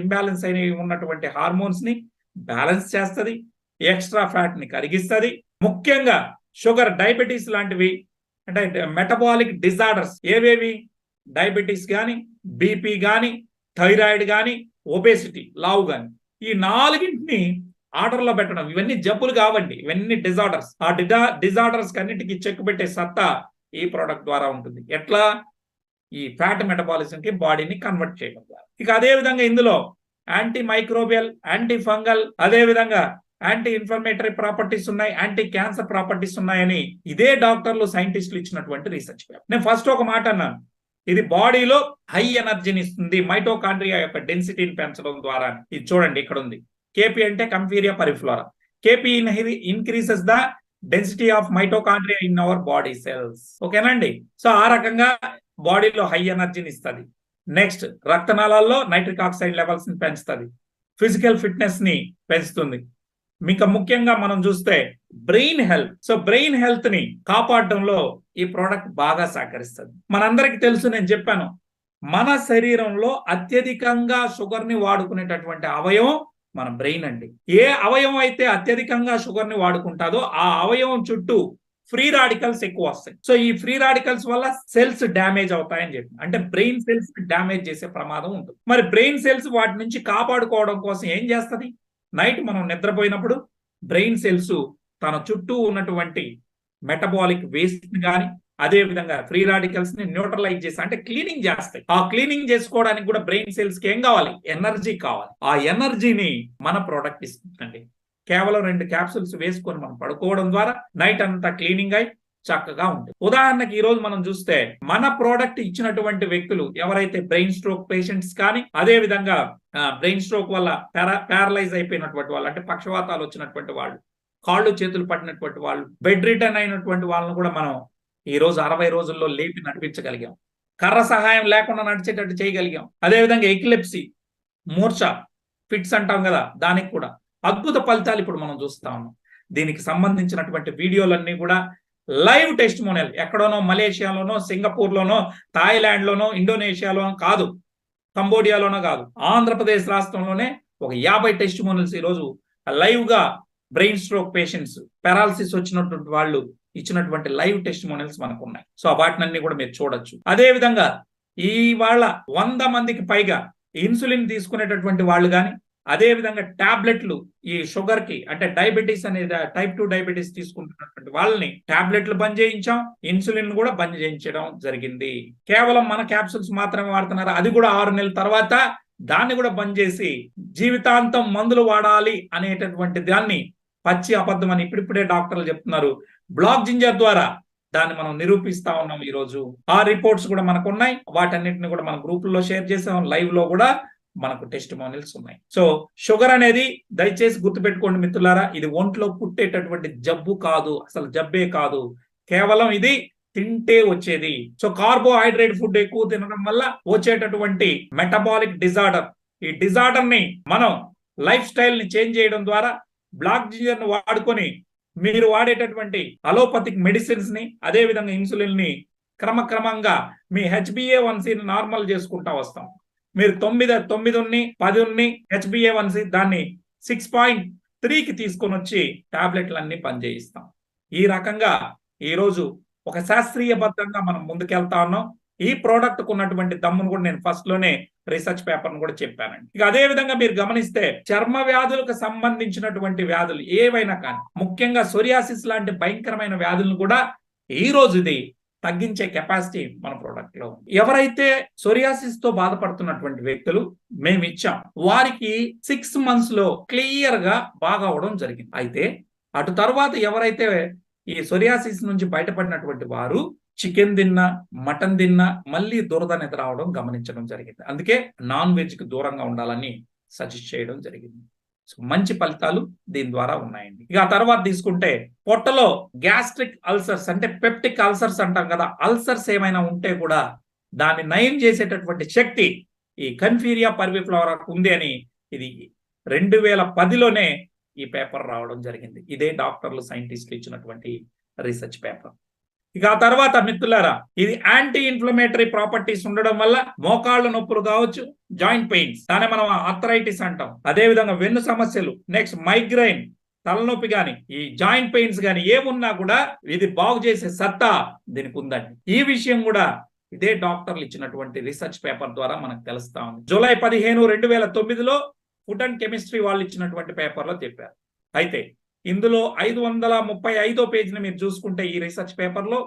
Speaker 1: ఇంబ్యాలెన్స్ అయిన ఉన్నటువంటి హార్మోన్స్ ని బ్యాలెన్స్ చేస్తుంది, ఎక్స్ట్రా ఫ్యాట్ ని కరిగిస్తుంది. ముఖ్యంగా షుగర్, డయాబెటీస్ లాంటివి అంటే మెటబాలిక్ డిజార్డర్స్ ఏవేవి, డయాబెటీస్ కానీ, బీపీ కానీ, థైరాయిడ్ కానీ, ఒబేసిటీ లావు కానీ, ఈ 4ంటిని ఆర్డర్లో పెట్టడం. ఇవన్నీ జబ్బులు కావండి, ఇవన్నీ డిజార్డర్స్. ఆ డిజార్డర్స్ అన్నిటికీ చెక్ పెట్టే సత్తా ఈ ప్రోడక్ట్ ద్వారా ఉంటుంది. ఎట్లా? ఈ ఫ్యాట్ మెటబాలిజం కి బాడీని కన్వర్ట్ చేయడం ద్వారా. ఇక అదే విధంగా ఇందులో యాంటీ మైక్రోబియల్, యాంటీ ఫంగల్, అదే విధంగా యాంటీ ఇన్ఫ్లమేటరీ ప్రాపర్టీస్ ఉన్నాయి, యాంటీ క్యాన్సర్ ప్రాపర్టీస్ ఉన్నాయని ఇదే డాక్టర్లు, సైంటిస్టులు ఇచ్చినటువంటి రీసెర్చ్ పేపర్. నేను ఫస్ట్ ఒక మాట అన్నాను, ఇది బాడీలో హై ఎనర్జీని ఇస్తుంది, మైటోకాండ్రియా యొక్క డెన్సిటీని పెంచడం ద్వారా. ఇది చూడండి, ఇక్కడ ఉంది. కేపీ అంటే Kaempferia parviflora. KP increases the density of mitochondria in our body cells. ఓకేనండి. సో ఆ రకంగా బాడీలో హై ఎనర్జీని ఇస్తుంది. నెక్స్ట్, రక్తనాళాల్లో నైట్రిక్ ఆక్సైడ్ లెవెల్స్ ని పెంచుతుంది, ఫిజికల్ ఫిట్నెస్ ని పెంచుతుంది. ఇంకా ముఖ్యంగా మనం చూస్తే brain health. So brain health ని కాపాడడంలో ఈ ప్రోడక్ట్ బాగా సహకరిస్తుంది. మనందరికి తెలుసు, నేను చెప్పాను, మన శరీరంలో అత్యధికంగా షుగర్ ని వాడుకునేటటువంటి అవయవం మన బ్రెయిన్ అండి. ఏ అవయవం అయితే అత్యధికంగా షుగర్ ని వాడుకుంటాదో ఆ అవయవం చుట్టూ ఫ్రీ రాడికల్స్ ఎక్కువ వస్తాయి. సో ఈ ఫ్రీ రాడికల్స్ వల్ల సెల్స్ డ్యామేజ్ అవుతాయని చెప్పి, అంటే బ్రెయిన్ సెల్స్ డ్యామేజ్ చేసే ప్రమాదం ఉంటుంది. మరి బ్రెయిన్ సెల్స్ వాటి నుంచి కాపాడుకోవడం కోసం ఏం చేస్తుంది? నైట్ మనం నిద్రపోయినప్పుడు బ్రెయిన్ సెల్స్ తన చుట్టూ ఉన్నటువంటి మెటబాలిక్ వేస్ట్ ని కానీ, అదే విధంగా ఫ్రీ రాడికల్స్ ని న్యూట్రలైజ్ చేసి, అంటే క్లీనింగ్ చేస్తాయి. ఆ క్లీనింగ్ చేసుకోవడానికి కూడా బ్రెయిన్ సెల్స్ కి ఏం కావాలి? ఎనర్జీ కావాలి. ఆ ఎనర్జీని మన ప్రోడక్ట్ ఇస్తుందండి. కేవలం 2 క్యాప్సూల్స్ వేసుకొని మనం పడుకోవడం ద్వారా నైట్ అంతా క్లీనింగ్ అయి చక్కగా ఉంటుంది. ఉదాహరణకి ఈ రోజు మనం చూస్తే మన ప్రోడక్ట్ ఇచ్చినటువంటి వ్యక్తులు ఎవరైతే బ్రెయిన్ స్ట్రోక్ పేషెంట్స్ కానీ, అదే విధంగా బ్రెయిన్ స్ట్రోక్ వల్ల ప్యారలైజ్ అయిపోయినటువంటి వాళ్ళు, అంటే పక్షవాతాలు వచ్చినటువంటి వాళ్ళు, కాళ్ళు చేతులు పట్టినటువంటి వాళ్ళు, బెడ్ రిటర్న్ అయినటువంటి వాళ్ళని కూడా మనం ఈ రోజు 60 రోజుల్లో లేపి నడిపించగలిగాం. కర్ర సహాయం లేకుండా నడిచేటట్టు చేయగలిగాం. అదేవిధంగా ఎపిలెప్సీ, మూర్ఛ, ఫిట్స్ అంటాం కదా, దానికి కూడా అద్భుత ఫలితాలు ఇప్పుడు మనం చూస్తా ఉన్నాం. దీనికి సంబంధించినటువంటి వీడియోలన్నీ కూడా లైవ్ టెస్టిమోనియల్, ఎక్కడోనో మలేషియాలోనో, సింగపూర్లోనో, థాయిలాండ్లోనో, ఇండోనేషియాలోనో కాదు, కంబోడియాలోనో కాదు, ఆంధ్రప్రదేశ్ రాష్ట్రంలోనే ఒక 50 టెస్టిమోనియల్స్ ఈరోజు లైవ్ గా బ్రెయిన్ స్ట్రోక్ పేషెంట్స్, పెరాలసిస్ వచ్చినటువంటి వాళ్ళు ఇచ్చినటువంటి లైవ్ టెస్టిమోనియల్స్ మనకు ఉన్నాయి. సో వాటినన్నీ కూడా మీరు చూడొచ్చు. అదే విధంగా ఇవాళ 100 మందికి పైగా ఇన్సులిన్ తీసుకునేటటువంటి వాళ్ళు కానీ, అదే విధంగా టాబ్లెట్లు ఈ షుగర్ కి, అంటే డయాబెటీస్ అనేది టైప్ 2 డయాబెటీస్ తీసుకుంటున్నటువంటి వాళ్ళని టాబ్లెట్లు బంద్ చేయించాం, ఇన్సులిన్ కూడా బంద్ చేయించడం జరిగింది. కేవలం మన క్యాప్సూల్స్ మాత్రమే వాడుతున్నారు, అది కూడా 6 నెలల తర్వాత దాన్ని కూడా బంద్ చేసి జీవితాంతం మందులు వాడాలి అనేటటువంటి దాన్ని పచ్చి అబద్ధం అని ఇప్పుడిప్పుడే డాక్టర్లు చెప్తున్నారు. బ్లాక్ జింజర్ ద్వారా దాన్ని మనం నిరూపిస్తా ఉన్నాం. ఈ రోజు ఆ రిపోర్ట్స్ కూడా మనకు ఉన్నాయి. వాటన్నిటిని కూడా మన గ్రూపుల్లో షేర్ చేసాం, లైవ్ లో కూడా మనకు టెస్టిమోనియల్స్ ఉన్నాయి. సో షుగర్ అనేది దయచేసి గుర్తుపెట్టుకోండి మిత్రులారా, ఇది ఒంట్లో పుట్టేటటువంటి జబ్బు కాదు, అసలు జబ్బే కాదు, కేవలం ఇది తింటే వచ్చేది. సో కార్బోహైడ్రేట్ ఫుడ్ ఎక్కువ తినడం వల్ల వచ్చేటటువంటి మెటబాలిక్ డిజార్డర్, ఈ డిజార్డర్ ని మనం లైఫ్ స్టైల్ ని చేంజ్ చేయడం ద్వారా బ్లాక్ జింజర్ ని వాడుకొని మీరు వాడేటటువంటి అలోపతిక్ మెడిసిన్స్ ని, అదే విధంగా ఇన్సులిన్ ని క్రమక్రమంగా మీ HbA1c ని నార్మల్ చేసుకుంటా వస్తాం. మీరు 9 ఉన్ని 10 ఉన్ని HbA1c దాన్ని 6.3కి తీసుకొని వచ్చి టాబ్లెట్లన్నీ పనిచేయిస్తాం. ఈ రకంగా ఈ రోజు ఒక శాస్త్రీయబద్ధంగా మనం ముందుకెళ్తా ఉన్నాం. ఈ ప్రోడక్ట్ కు ఉన్నటువంటి దమ్మును కూడా నేను ఫస్ట్ లోనే రీసెర్చ్ పేపర్ ను కూడా చెప్పానండి. ఇక అదే విధంగా మీరు గమనిస్తే చర్మ వ్యాధులకు సంబంధించినటువంటి వ్యాధులు ఏవైనా కానీ, ముఖ్యంగా సోరియాసిస్ లాంటి భయంకరమైన వ్యాధులను కూడా ఈ రోజు ఇది తగ్గించే కెపాసిటీ మన ప్రోడక్ట్ లో. ఎవరైతే సోరియాసిస్ తో బాధపడుతున్నటువంటి వ్యక్తులు మేము ఇచ్చాం, వారికి 6 months లో క్లియర్ గా బాగా అవడం జరిగింది. అయితే అటు తర్వాత ఎవరైతే ఈ సోరియాసిస్ నుంచి బయటపడినటువంటి వారు చికెన్ తిన్నా, మటన్ తిన్నా మళ్ళీ దురద అనేది రావడం గమనించడం జరిగింది. అందుకే నాన్ వెజ్ కి దూరంగా ఉండాలని సజెస్ట్ చేయడం జరిగింది. సో మంచి ఫలితాలు దీని ద్వారా ఉన్నాయండి. ఇక ఆ తర్వాత తీసుకుంటే పొట్టలో గ్యాస్ట్రిక్ అల్సర్స్, అంటే పెప్టిక్ అల్సర్స్ అంటాం కదా, అల్సర్స్ ఏమైనా ఉంటే కూడా దాన్ని నయం చేసేటటువంటి శక్తి ఈ కన్ఫీరియా పర్విఫ్లోరా ఉంది అని ఇది 2010లోనే ఈ పేపర్ రావడం జరిగింది. ఇదే డాక్టర్లు సైంటిస్టులు ఇచ్చినటువంటి రీసెర్చ్ పేపర్. ఇక ఆ తర్వాత మిత్రులారా, ఇది యాంటీ ఇన్ఫ్లమేటరీ ప్రాపర్టీస్ ఉండడం వల్ల మోకాళ్ళ నొప్పులు కావచ్చు, జాయింట్ పెయిన్స్, దాన్ని మనం ఆర్థరైటిస్ అంటాం, అదే విధంగా వెన్ను సమస్యలు, నెక్స్ట్ మైగ్రైన్, తలనొప్పి గాని, ఈ జాయింట్ పెయిన్స్ గాని ఏమున్నా కూడా ఇది బాగు చేసే సత్తా దీనికి ఉందండి. ఈ విషయం కూడా ఇదే డాక్టర్లు ఇచ్చినటువంటి రీసెర్చ్ పేపర్ ద్వారా మనకు తెలుస్తా ఉంది. జూలై 15, 2009లో ఫుడ్ అండ్ కెమిస్ట్రీ వాళ్ళు ఇచ్చినటువంటి పేపర్లో చెప్పారు. అయితే ఇందులో 535వ పేజీని మీరు చూసుకుంటే ఈ రీసెర్చ్ పేపర్లో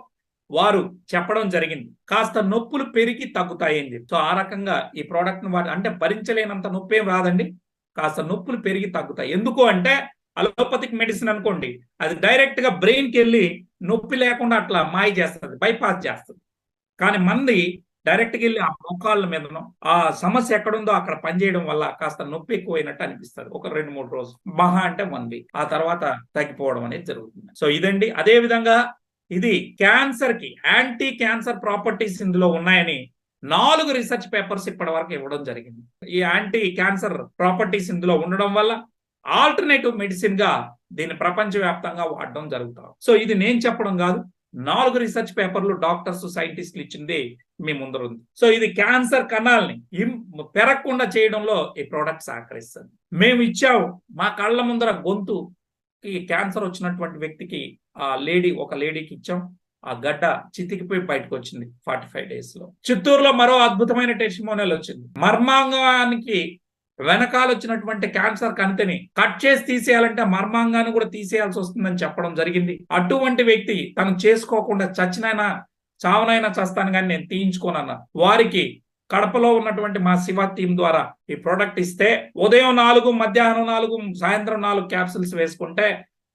Speaker 1: వారు చెప్పడం జరిగింది, కాస్త నొప్పులు పెరిగి తగ్గుతాయి అని చెప్పి. సో ఆ రకంగా ఈ ప్రోడక్ట్ ని అంటే భరించలేనంత నొప్పి ఏం రాదండి, కాస్త నొప్పులు పెరిగి తగ్గుతాయి. ఎందుకు అంటే అలోపతిక్ మెడిసిన్ అనుకోండి, అది డైరెక్ట్ గా బ్రెయిన్ కి వెళ్ళి నొప్పి లేకుండా అట్లా మాయ చేస్తుంది, బైపాస్ చేస్తుంది. కానీ మంది డైరెక్ట్ గా వెళ్ళి ఆ మోకాళ్ళ మీదనో ఆ సమస్య ఎక్కడుందో అక్కడ పనిచేయడం వల్ల కాస్త నొప్పి ఎక్కువైనట్టు అనిపిస్తుంది. ఒక 2-3 రోజులు, మహా అంటే 1 వీక్, ఆ తర్వాత తగ్గిపోవడం అనేది జరుగుతుంది. సో ఇదండి. అదే విధంగా ఇది క్యాన్సర్ కి యాంటీ క్యాన్సర్ ప్రాపర్టీస్ ఇందులో ఉన్నాయని 4 రీసెర్చ్ పేపర్స్ ఇప్పటి వరకు ఇవ్వడం జరిగింది. ఈ యాంటీ క్యాన్సర్ ప్రాపర్టీస్ ఇందులో ఉండడం వల్ల ఆల్టర్నేటివ్ మెడిసిన్ గా దీన్ని ప్రపంచవ్యాప్తంగా వాడడం జరుగుతాం. సో ఇది నేను చెప్పడం కాదు, 4 రీసెర్చ్ పేపర్లు డాక్టర్స్ సైంటిస్టులు ఇచ్చింది మీ ముందర ఉంది. సో ఇది క్యాన్సర్ కణాలని పెరగకుండా చేయడంలో ఈ ప్రోడక్ట్ సహకరిస్తుంది. మేము ఇచ్చాము, మా కళ్ళ ముందర గొంతు ఈ క్యాన్సర్ వచ్చినటువంటి వ్యక్తికి ఒక లేడీకి ఇచ్చాం, ఆ గడ్డ చితికిపోయి బయటకు వచ్చింది 45 days లో. చిత్తూరులో మరో అద్భుతమైన టెస్టిమోనియల్ వచ్చింది. మర్మాంగానికి వెనకాల వచ్చినటువంటి క్యాన్సర్ కణితిని కట్ చేసి తీసేయాలంటే మర్మాంగాన్ని కూడా తీసేయాల్సి వస్తుందని చెప్పడం జరిగింది. అటువంటి వ్యక్తి తను చేసుకోకుండా చావనైనా చస్తాను కానీ నేను తీయించుకోనన్నా వారికి కడపలో ఉన్నటువంటి మా శివ టీం ద్వారా ఈ ప్రోడక్ట్ ఇస్తే ఉదయం 4, మధ్యాహ్నం 4, సాయంత్రం 4 క్యాప్సిల్స్ వేసుకుంటే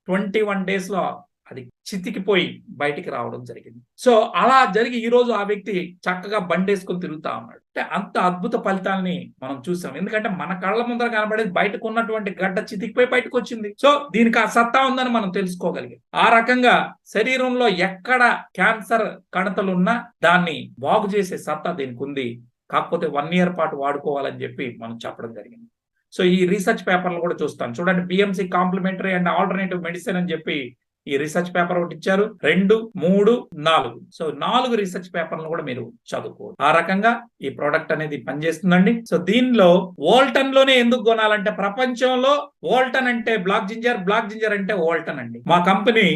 Speaker 1: 21 days లో అది చితికిపోయి బయటికి రావడం జరిగింది. సో అలా జరిగి ఈ రోజు ఆ వ్యక్తి చక్కగా బండేసుకొని తిరుగుతా ఉన్నాడు. అంటే అంత అద్భుత ఫలితాలని మనం చూసాం. ఎందుకంటే మన కళ్ళ ముందర కనబడేది బయటకు ఉన్నటువంటి గడ్డ చితికిపోయి బయటకు వచ్చింది. సో దీనికి ఆ సత్తా ఉందని మనం తెలుసుకోగలిగాం. ఆ రకంగా శరీరంలో ఎక్కడ క్యాన్సర్ కణతలు ఉన్నా దాన్ని బాగు చేసే సత్తా దీనికి ఉంది. కాకపోతే 1 year పాటు వాడుకోవాలని చెప్పి మనం చెప్పడం జరిగింది. సో ఈ రీసెర్చ్ పేపర్లు కూడా చూస్తాం చూడండి. BMC complementary and alternative medicine అని చెప్పి ఈ రీసెర్చ్ పేపర్ ఒకటి ఇచ్చారు, 2, 3, 4. సో 4 రీసెర్చ్ పేపర్లను కూడా మీరు చదువుకోవాలి. ఆ రకంగా ఈ ప్రోడక్ట్ అనేది పనిచేస్తుందండి. సో దీనిలో వోల్టన్ లోనే ఎందుకు కొనాలంటే ప్రపంచంలో వోల్టన్ అంటే బ్లాక్ జింజర్ అంటే వోల్టన్ అండి. మా కంపెనీ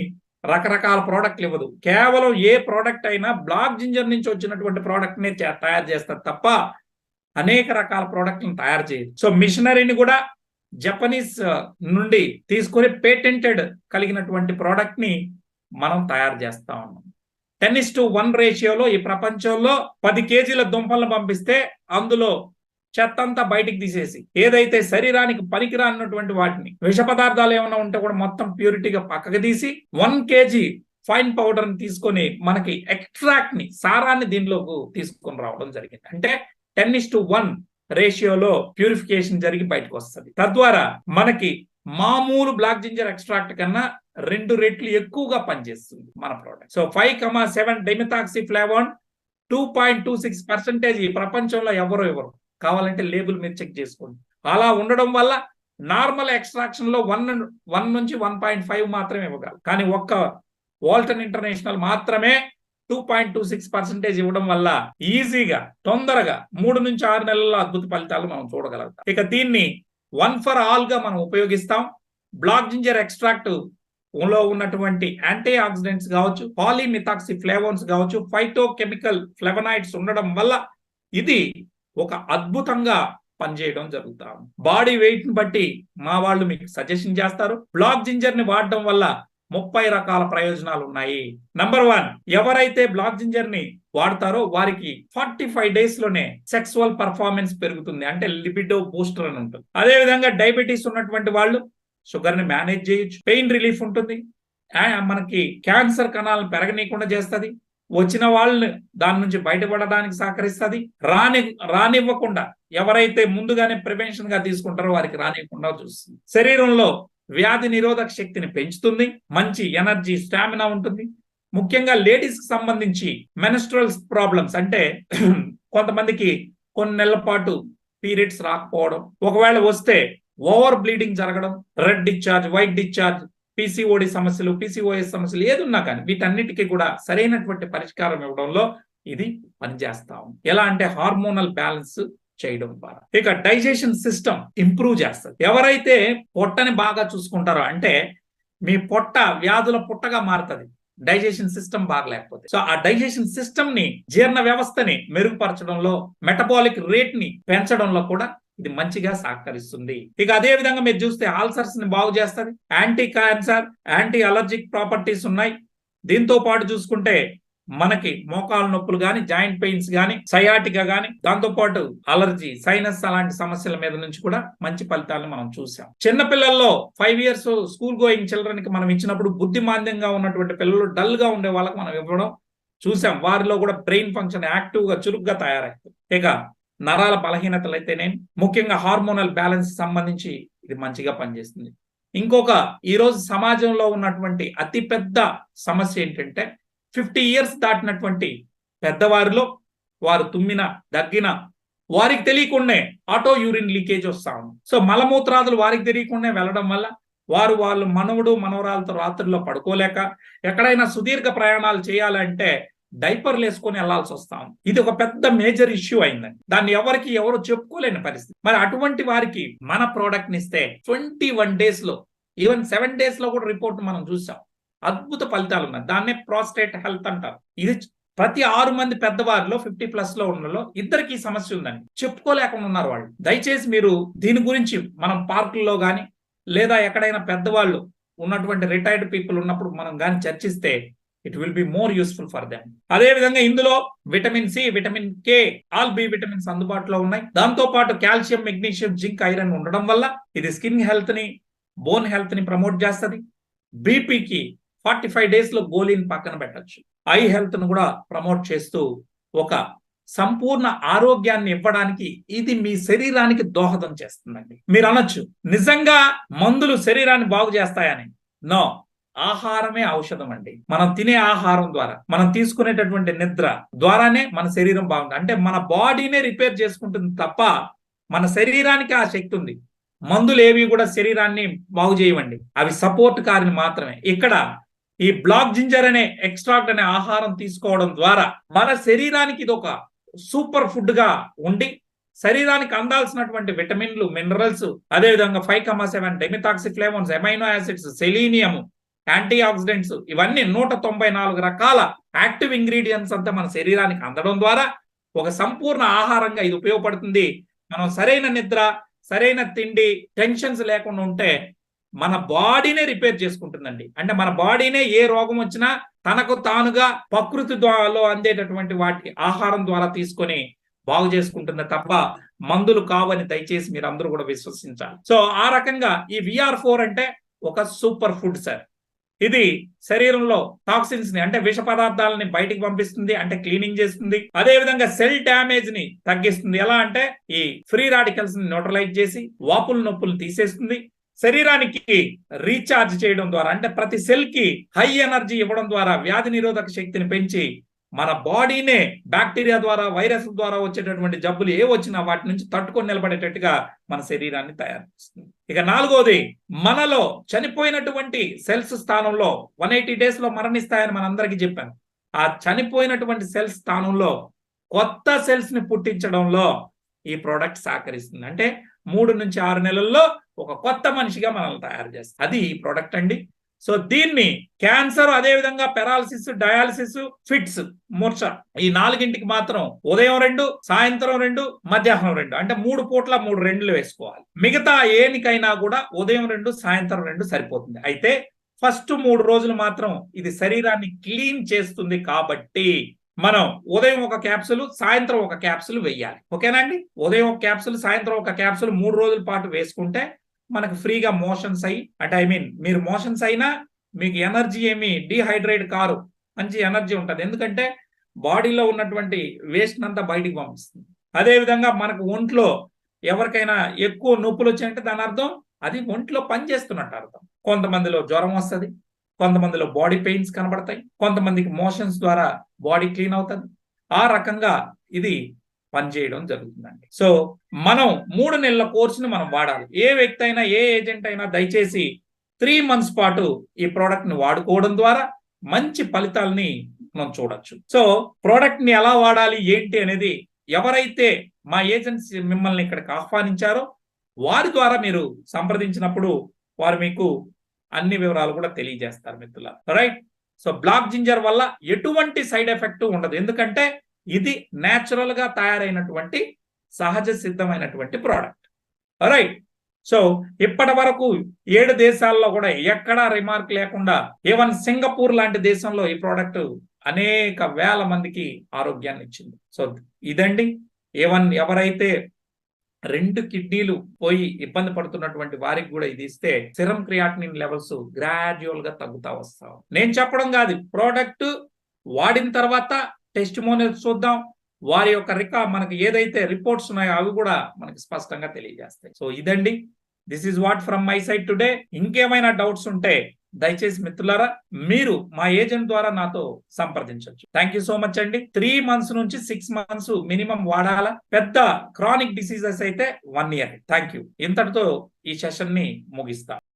Speaker 1: రకరకాల ప్రోడక్ట్లు ఇవ్వదు, కేవలం ఏ ప్రోడక్ట్ అయినా బ్లాక్ జింజర్ నుంచి వచ్చినటువంటి ప్రోడక్ట్ ని తయారు చేస్తారు తప్ప అనేక రకాల ప్రోడక్ట్లను తయారు చేయదు. సో మిషనరీని కూడా జపనీస్ నుండి తీసుకొని పేటెంటెడ్ కలిగినటువంటి ప్రోడక్ట్ ని మనం తయారు చేస్తా ఉన్నాం. 10:1 రేషియోలో ఈ ప్రపంచంలో 10 kgs దుంపలను పంపిస్తే అందులో చెత్తంతా బయటికి తీసేసి ఏదైతే శరీరానికి పనికిరానటువంటి వాటిని విష పదార్థాలు ఏమైనా ఉంటే కూడా మొత్తం ప్యూరిటీగా పక్కకు తీసి 1 kg ఫైన్ పౌడర్ ని తీసుకొని మనకి ఎక్స్ట్రాక్ట్ ని సారాన్ని దీనిలోకి తీసుకొని రావడం జరిగింది. అంటే 10:1 రేషియోలో ప్యూరిఫికేషన్ జరిగి బయటకు వస్తుంది. తద్వారా మనకి మామూలు బ్లాక్ జింజర్ ఎక్స్ట్రాక్ట్ కన్నా 2 రెట్లు ఎక్కువగా పనిచేస్తుంది మన ప్రోడక్ట్. సో 5,7 డైమెథాక్సిఫ్లావోన్ 2.26% ఈ ప్రపంచంలో ఎవరు కావాలంటే లేబుల్ మీరు చెక్ చేసుకోండి. అలా ఉండడం వల్ల నార్మల్ ఎక్స్ట్రాక్షన్ లో 1 నుంచి 1.5 మాత్రమే ఇవ్వగలరు. కానీ ఒక్క వోల్టన్ ఇంటర్నేషనల్ మాత్రమే 2.26% ఇవ్వడం వల్ల ఈజీగా తొందరగా 3 నుంచి 6 నెలల్లో అద్భుత ఫలితాలు మనం చూడగలుగుతాం. ఇక దీన్ని 1 for all గా మనం ఉపయోగిస్తాం. బ్లాక్ జింజర్ ఎక్స్ట్రాక్ట్ లో ఉన్నటువంటి యాంటీ ఆక్సిడెంట్స్ కావచ్చు, పాలీమిథాక్సిఫ్లావోన్స్ కావచ్చు, ఫైటోకెమికల్ ఫ్లెవనాయిడ్స్ ఉండడం వల్ల ఇది ఒక అద్భుతంగా పనిచేయడం జరుగుతాం. బాడీ వెయిట్ ని బట్టి మా వాళ్ళు మీకు సజెషన్ చేస్తారు. బ్లాక్ జింజర్ ని వాడడం వల్ల 30 రకాల ప్రయోజనాలు ఉన్నాయి. నంబర్ 1, ఎవరైతే బ్లాక్ జింజర్ ని వాడతారో వారికి 45 days లోనే సెక్సువల్ పర్ఫార్మెన్స్ పెరుగుతుంది, అంటే లిబిడో బూస్టర్ అని ఉంటుంది. అదే విధంగా డయాబెటీస్ ఉన్నటువంటి వాళ్ళు షుగర్ ని మేనేజ్ చేయొచ్చు, పెయిన్ రిలీఫ్ ఉంటుంది, మనకి క్యాన్సర్ కణాలను పెరగనీయకుండా చేస్తుంది, వచ్చిన వాళ్ళని దాని నుంచి బయటపడడానికి సహకరిస్తుంది, రానివ్వకుండా ఎవరైతే ముందుగానే ప్రివెన్షన్ గా తీసుకుంటారో వారికి రానివ్వకుండా చూస్తుంది. శరీరంలో వ్యాధి నిరోధక శక్తిని పెంచుతుంది, మంచి ఎనర్జీ స్టామినా ఉంటుంది. ముఖ్యంగా లేడీస్ కి సంబంధించి మెన్స్ట్రువల్ ప్రాబ్లమ్స్ అంటే కొంతమందికి కొన్ని నెలల పాటు పీరియడ్స్ రాకపోవడం, ఒకవేళ వస్తే ఓవర్ బ్లీడింగ్ జరగడం, red discharge, white discharge, PCOD సమస్యలు, పీసీఓఎస్ సమస్యలు ఏదున్నా కానీ వీటన్నిటికీ కూడా సరైనటువంటి పరిష్కారం ఇవ్వడంలో ఇది పనిచేస్తాం. ఎలా అంటే హార్మోనల్ బ్యాలెన్స్ చేయడం ద్వారా. ఇక డైజెషన్ సిస్టమ్ ఇంప్రూవ్ చేస్తుంది. ఎవరైతే పొట్టని బాగా చూసుకుంటారో, అంటే మీ పొట్ట వ్యాధుల పుట్టగా మారుతుంది డైజెషన్ సిస్టమ్ బాగలేకపోతే. సో ఆ డైజెషన్ సిస్టమ్ ని, జీర్ణ వ్యవస్థని మెరుగుపరచడంలో, మెటబాలిక్ రేట్ ని పెంచడంలో కూడా ఇది మంచిగా సహకరిస్తుంది. ఇక అదే విధంగా మీరు చూస్తే ఆల్సర్స్ ని బాగు చేస్తుంది. Anti cancer, anti allergic properties ఉన్నాయి. దీంతో పాటు చూసుకుంటే మనకి మోకాలు నొప్పులు గాని, జాయింట్ పెయిన్స్ గాని, సయాటికా గాని, దాంతో పాటు అలర్జీ, సైనస్ అలాంటి సమస్యల మీద నుంచి కూడా మంచి ఫలితాలను మనం చూసాం. చిన్న పిల్లల్లో 5 years స్కూల్ గోయింగ్ చిల్డ్రన్ కి మనం ఇచ్చినప్పుడు బుద్ధిమాంద్యంగా ఉన్నటువంటి పిల్లలు, డల్ గా ఉండే వాళ్ళకి మనం ఇవ్వడం చూసాం. వారిలో కూడా బ్రెయిన్ ఫంక్షన్ యాక్టివ్ గా, చురుగ్గా తయారైంది. ఇక నరాల బలహీనతలు అయితేనే, ముఖ్యంగా హార్మోనల్ బ్యాలెన్స్ సంబంధించి ఇది మంచిగా పనిచేస్తుంది. ఇంకొక ఈరోజు సమాజంలో ఉన్నటువంటి అతిపెద్ద సమస్య ఏంటంటే 50 years దాటినటువంటి పెద్దవారిలో వారు తుమ్మిన, దగ్గిన వారికి తెలియకుండానే ఆటో యూరిన్ లీకేజ్ వస్తా ఉంది. సో మలమూత్రాదులు వారికి తెలియకుండా వెళ్ళడం వల్ల వాళ్ళు మనవడు మనవరాలతో రాత్రిలో పడుకోలేక, ఎక్కడైనా సుదీర్ఘ ప్రయాణాలు చేయాలంటే డైపర్లు వేసుకొని వెళ్లాల్సి వస్తాం. ఇది ఒక పెద్ద మేజర్ ఇష్యూ అయిందండి. దాన్ని ఎవరు చెప్పుకోలేని పరిస్థితి. మరి అటువంటి వారికి మన ప్రోడక్ట్ ని ఇస్తే 21 days లో, ఈవెన్ 7 days లో కూడా రిపోర్ట్ మనం చూసాం. అద్భుత ఫలితాలు ఉన్నాయి. దాన్నే ప్రాస్టేట్ హెల్త్ అంటారు. ఇది ప్రతి 6 మంది పెద్దవారిలో 50+ లో ఉన్నలో ఇద్దరికి సమస్య ఉందండి. చెప్పుకోలేకుండా ఉన్నారు వాళ్ళు. దయచేసి మీరు దీని గురించి మనం పార్కుల్లో గాని, లేదా ఎక్కడైనా పెద్దవాళ్ళు ఉన్నటువంటి రిటైర్డ్ పీపుల్ ఉన్నప్పుడు మనం గాని చర్చిస్తే it will be more useful for them. అదే విధంగా ఇందులో vitamin C, vitamin K, all B vitamins అందుబాటులో ఉన్నాయి. దాంతో పాటు కాల్షియం, మెగ్నీషియం, జింక్, ఐరన్ ఉండడం వల్ల ఇది స్కిన్ హెల్త్ ని, బోన్ హెల్త్ ని ప్రమోట్ చేస్తుంది. బీపీకి 45 days లో గోళీని పక్కన పెట్టచ్చు. ఐ హెల్త్ ను కూడా ప్రమోట్ చేస్తూ ఒక సంపూర్ణ ఆరోగ్యాన్ని ఇవ్వడానికి ఇది మీ శరీరానికి దోహదం చేస్తుందండి. మీరు అనొచ్చు, నిజంగా మందులు శరీరాన్ని బాగు చేస్తాయని. నో, ఆహారమే ఔషధం అండి. మనం తినే ఆహారం ద్వారా, మనం తీసుకునేటటువంటి నిద్ర ద్వారానే మన శరీరం బాగుంటుంది. అంటే మన బాడీనే రిపేర్ చేసుకుంటుంది తప్ప మన శరీరానికి ఆ శక్తి ఉంది. మందులు ఏవి కూడా శరీరాన్ని బాగు చేయవండి, అవి సపోర్ట్ కారిని మాత్రమే. ఇక్కడ ఈ బ్లాక్ జింజర్ అనే ఎక్స్ట్రాక్ట్ అనే ఆహారం తీసుకోవడం ద్వారా మన శరీరానికి ఇది ఒక సూపర్ ఫుడ్ గా ఉండి శరీరానికి అందాల్సినటువంటి విటమిన్లు, మినరల్స్, అదేవిధంగా 5,7 demethoxyflavones, amino acids, selenium, anti oxidants, ఇవన్నీ 194 రకాల యాక్టివ్ ఇంగ్రీడియంట్స్ అంతా మన శరీరానికి అందడం ద్వారా ఒక సంపూర్ణ ఆహారంగా ఇది ఉపయోగపడుతుంది. మనం సరైన నిద్ర, సరైన తిండి, టెన్షన్స్ లేకుండా ఉంటే మన బాడీనే రిపేర్ చేసుకుంటుందండి. అంటే మన బాడీనే ఏ రోగం వచ్చినా తనకు తానుగా ప్రకృతి ద్వారా అందేటటువంటి వాటి ఆహారం ద్వారా తీసుకొని బాగు చేసుకుంటుంది తప్ప మందులు కావని దయచేసి మీరు అందరూ కూడా విశ్వసించాలి. సో ఆ రకంగా ఈ VR4 అంటే ఒక సూపర్ ఫుడ్ సార్. ఇది శరీరంలో టాక్సిన్స్ ని, అంటే విష పదార్థాలని బయటికి పంపిస్తుంది, అంటే క్లీనింగ్ చేస్తుంది. అదే విధంగా సెల్ డ్యామేజ్ ని తగ్గిస్తుంది. ఎలా అంటే ఈ ఫ్రీ రాడికల్స్ ని న్యూట్రలైజ్ చేసి వాపులు, నొప్పులు తీసేస్తుంది. శరీరానికి రీఛార్జ్ చేయడం ద్వారా, అంటే ప్రతి సెల్ కి హై ఎనర్జీ ఇవ్వడం ద్వారా వ్యాధి నిరోధక శక్తిని పెంచి మన బాడీనే బ్యాక్టీరియా ద్వారా, వైరస్ ద్వారా వచ్చేటటువంటి జబ్బులు ఏ వచ్చినా వాటి నుంచి తట్టుకొని నిలబడేటట్టుగా మన శరీరాన్ని తయారు చేస్తుంది. ఇక 4వది, మనలో చనిపోయినటువంటి సెల్స్ స్థానంలో 180 days లో మరణిస్తాయని మనందరికీ చెప్పాను. ఆ చనిపోయినటువంటి సెల్స్ స్థానంలో కొత్త సెల్స్ ని పుట్టించడంలో ఈ ప్రోడక్ట్ సహకరిస్తుంది. అంటే 3 నుంచి 6 నెలల్లో ఒక కొత్త మనిషిగా మనల్ని తయారు చేస్తుంది. అది ఈ ప్రోడక్ట్ అండి. సో దీన్ని క్యాన్సర్, అదే విధంగా పెరాలసిస్, డయాలసిస్, ఫిట్స్, మూర్ఛ, ఈ 4ంటికి మాత్రం ఉదయం 2, సాయంత్రం 2, మధ్యాహ్నం 2, అంటే 3 పూట్ల 3 2 వేసుకోవాలి. మిగతా ఏనికైనా కూడా ఉదయం 2, సాయంత్రం 2 సరిపోతుంది. అయితే ఫస్ట్ 3 రోజులు మాత్రం ఇది శరీరాన్ని క్లీన్ చేస్తుంది కాబట్టి మనం ఉదయం ఒక క్యాప్సుల్, సాయంత్రం ఒక క్యాప్సుల్ వేయాలి. ఓకేనండి? ఉదయం ఒక క్యాప్సుల్, సాయంత్రం ఒక క్యాప్సుల్ 3 రోజుల పాటు వేసుకుంటే మనకు ఫ్రీగా మోషన్స్ అయ్యి, అంటే మీరు మోషన్స్ అయినా మీకు ఎనర్జీ ఏమి డిహైడ్రేట్ కారు, మంచి ఎనర్జీ ఉంటుంది. ఎందుకంటే బాడీలో ఉన్నటువంటి వేస్ట్ అంతా బయటికి పంపిస్తుంది. అదేవిధంగా మనకు ఒంట్లో ఎవరికైనా ఎక్కువ నొప్పులు వచ్చాయంటే దాని అర్థం అది ఒంట్లో పనిచేస్తున్నట్టు అర్థం. కొంతమందిలో జ్వరం వస్తుంది, కొంతమందిలో బాడీ పెయిన్స్ కనబడతాయి, కొంతమందికి మోషన్స్ ద్వారా బాడీ క్లీన్ అవుతుంది. ఆ రకంగా ఇది పనిచేయడం జరుగుతుందండి. సో మనం 3 నెలల కోర్సుని మనం వాడాలి. ఏ వ్యక్తి అయినా, ఏ ఏజెంట్ అయినా దయచేసి 3 మంత్స్ పాటు ఈ ప్రోడక్ట్ ని వాడుకోవడం ద్వారా మంచి ఫలితాలని మనం చూడొచ్చు. సో ప్రోడక్ట్ ని ఎలా వాడాలి ఏంటి అనేది ఎవరైతే మా ఏజెన్సీ మిమ్మల్ని ఇక్కడికి ఆహ్వానించారో వారి ద్వారా మీరు సంప్రదించినప్పుడు వారు మీకు అన్ని వివరాలు కూడా తెలియజేస్తారు మిత్రులారా. రైట్. సో బ్లాక్ జింజర్ వల్ల ఎటువంటి సైడ్ ఎఫెక్ట్ ఉండదు. ఎందుకంటే ఇది నేచురల్ గా తయారైనటువంటి సహజ సిద్ధమైనటువంటి ప్రోడక్ట్. రైట్. సో ఇప్పటి వరకు 7 దేశాల్లో కూడా ఎక్కడా రిమార్క్ లేకుండా, ఈవెన్ సింగపూర్ లాంటి దేశంలో ఈ ప్రోడక్ట్ అనేక వేల మందికి ఆరోగ్యాన్ని ఇచ్చింది. సో ఇదండి. ఎవరైతే 2 కిడ్నీలు పోయి ఇబ్బంది పడుతున్నటువంటి వారికి కూడా ఇది ఇస్తే సిరం క్రియాటినిన్ లెవెల్స్ గ్రాడ్యువల్ గా తగ్గుతా వస్తాం. నేను చెప్పడం కాదు, ప్రోడక్ట్ వాడిన తర్వాత టెస్టిమోనియల్స్ చూద్దాం. వారి యొక్క మనకి ఏదైతే రిపోర్ట్స్ ఉన్నాయో అవి కూడా మనకి స్పష్టంగా తెలియజేస్తాయి. సో ఇదండి. This is what from my side today. ఇంకేమైనా డౌట్స్ ఉంటే దయచేసి మిత్రులారా మీరు మా ఏజెంట్ ద్వారా నాతో సంప్రదించవచ్చు. థ్యాంక్ యూ సో మచ్ అండి. 3 మంత్స్ నుంచి 6 మంత్స్ మినిమం వాడాలా. పెద్ద క్రానిక్ డిసీజెస్ అయితే 1 ఇయర్. Thank you. ఇంతటితో ఈ సెషన్ ని ముగిస్తా.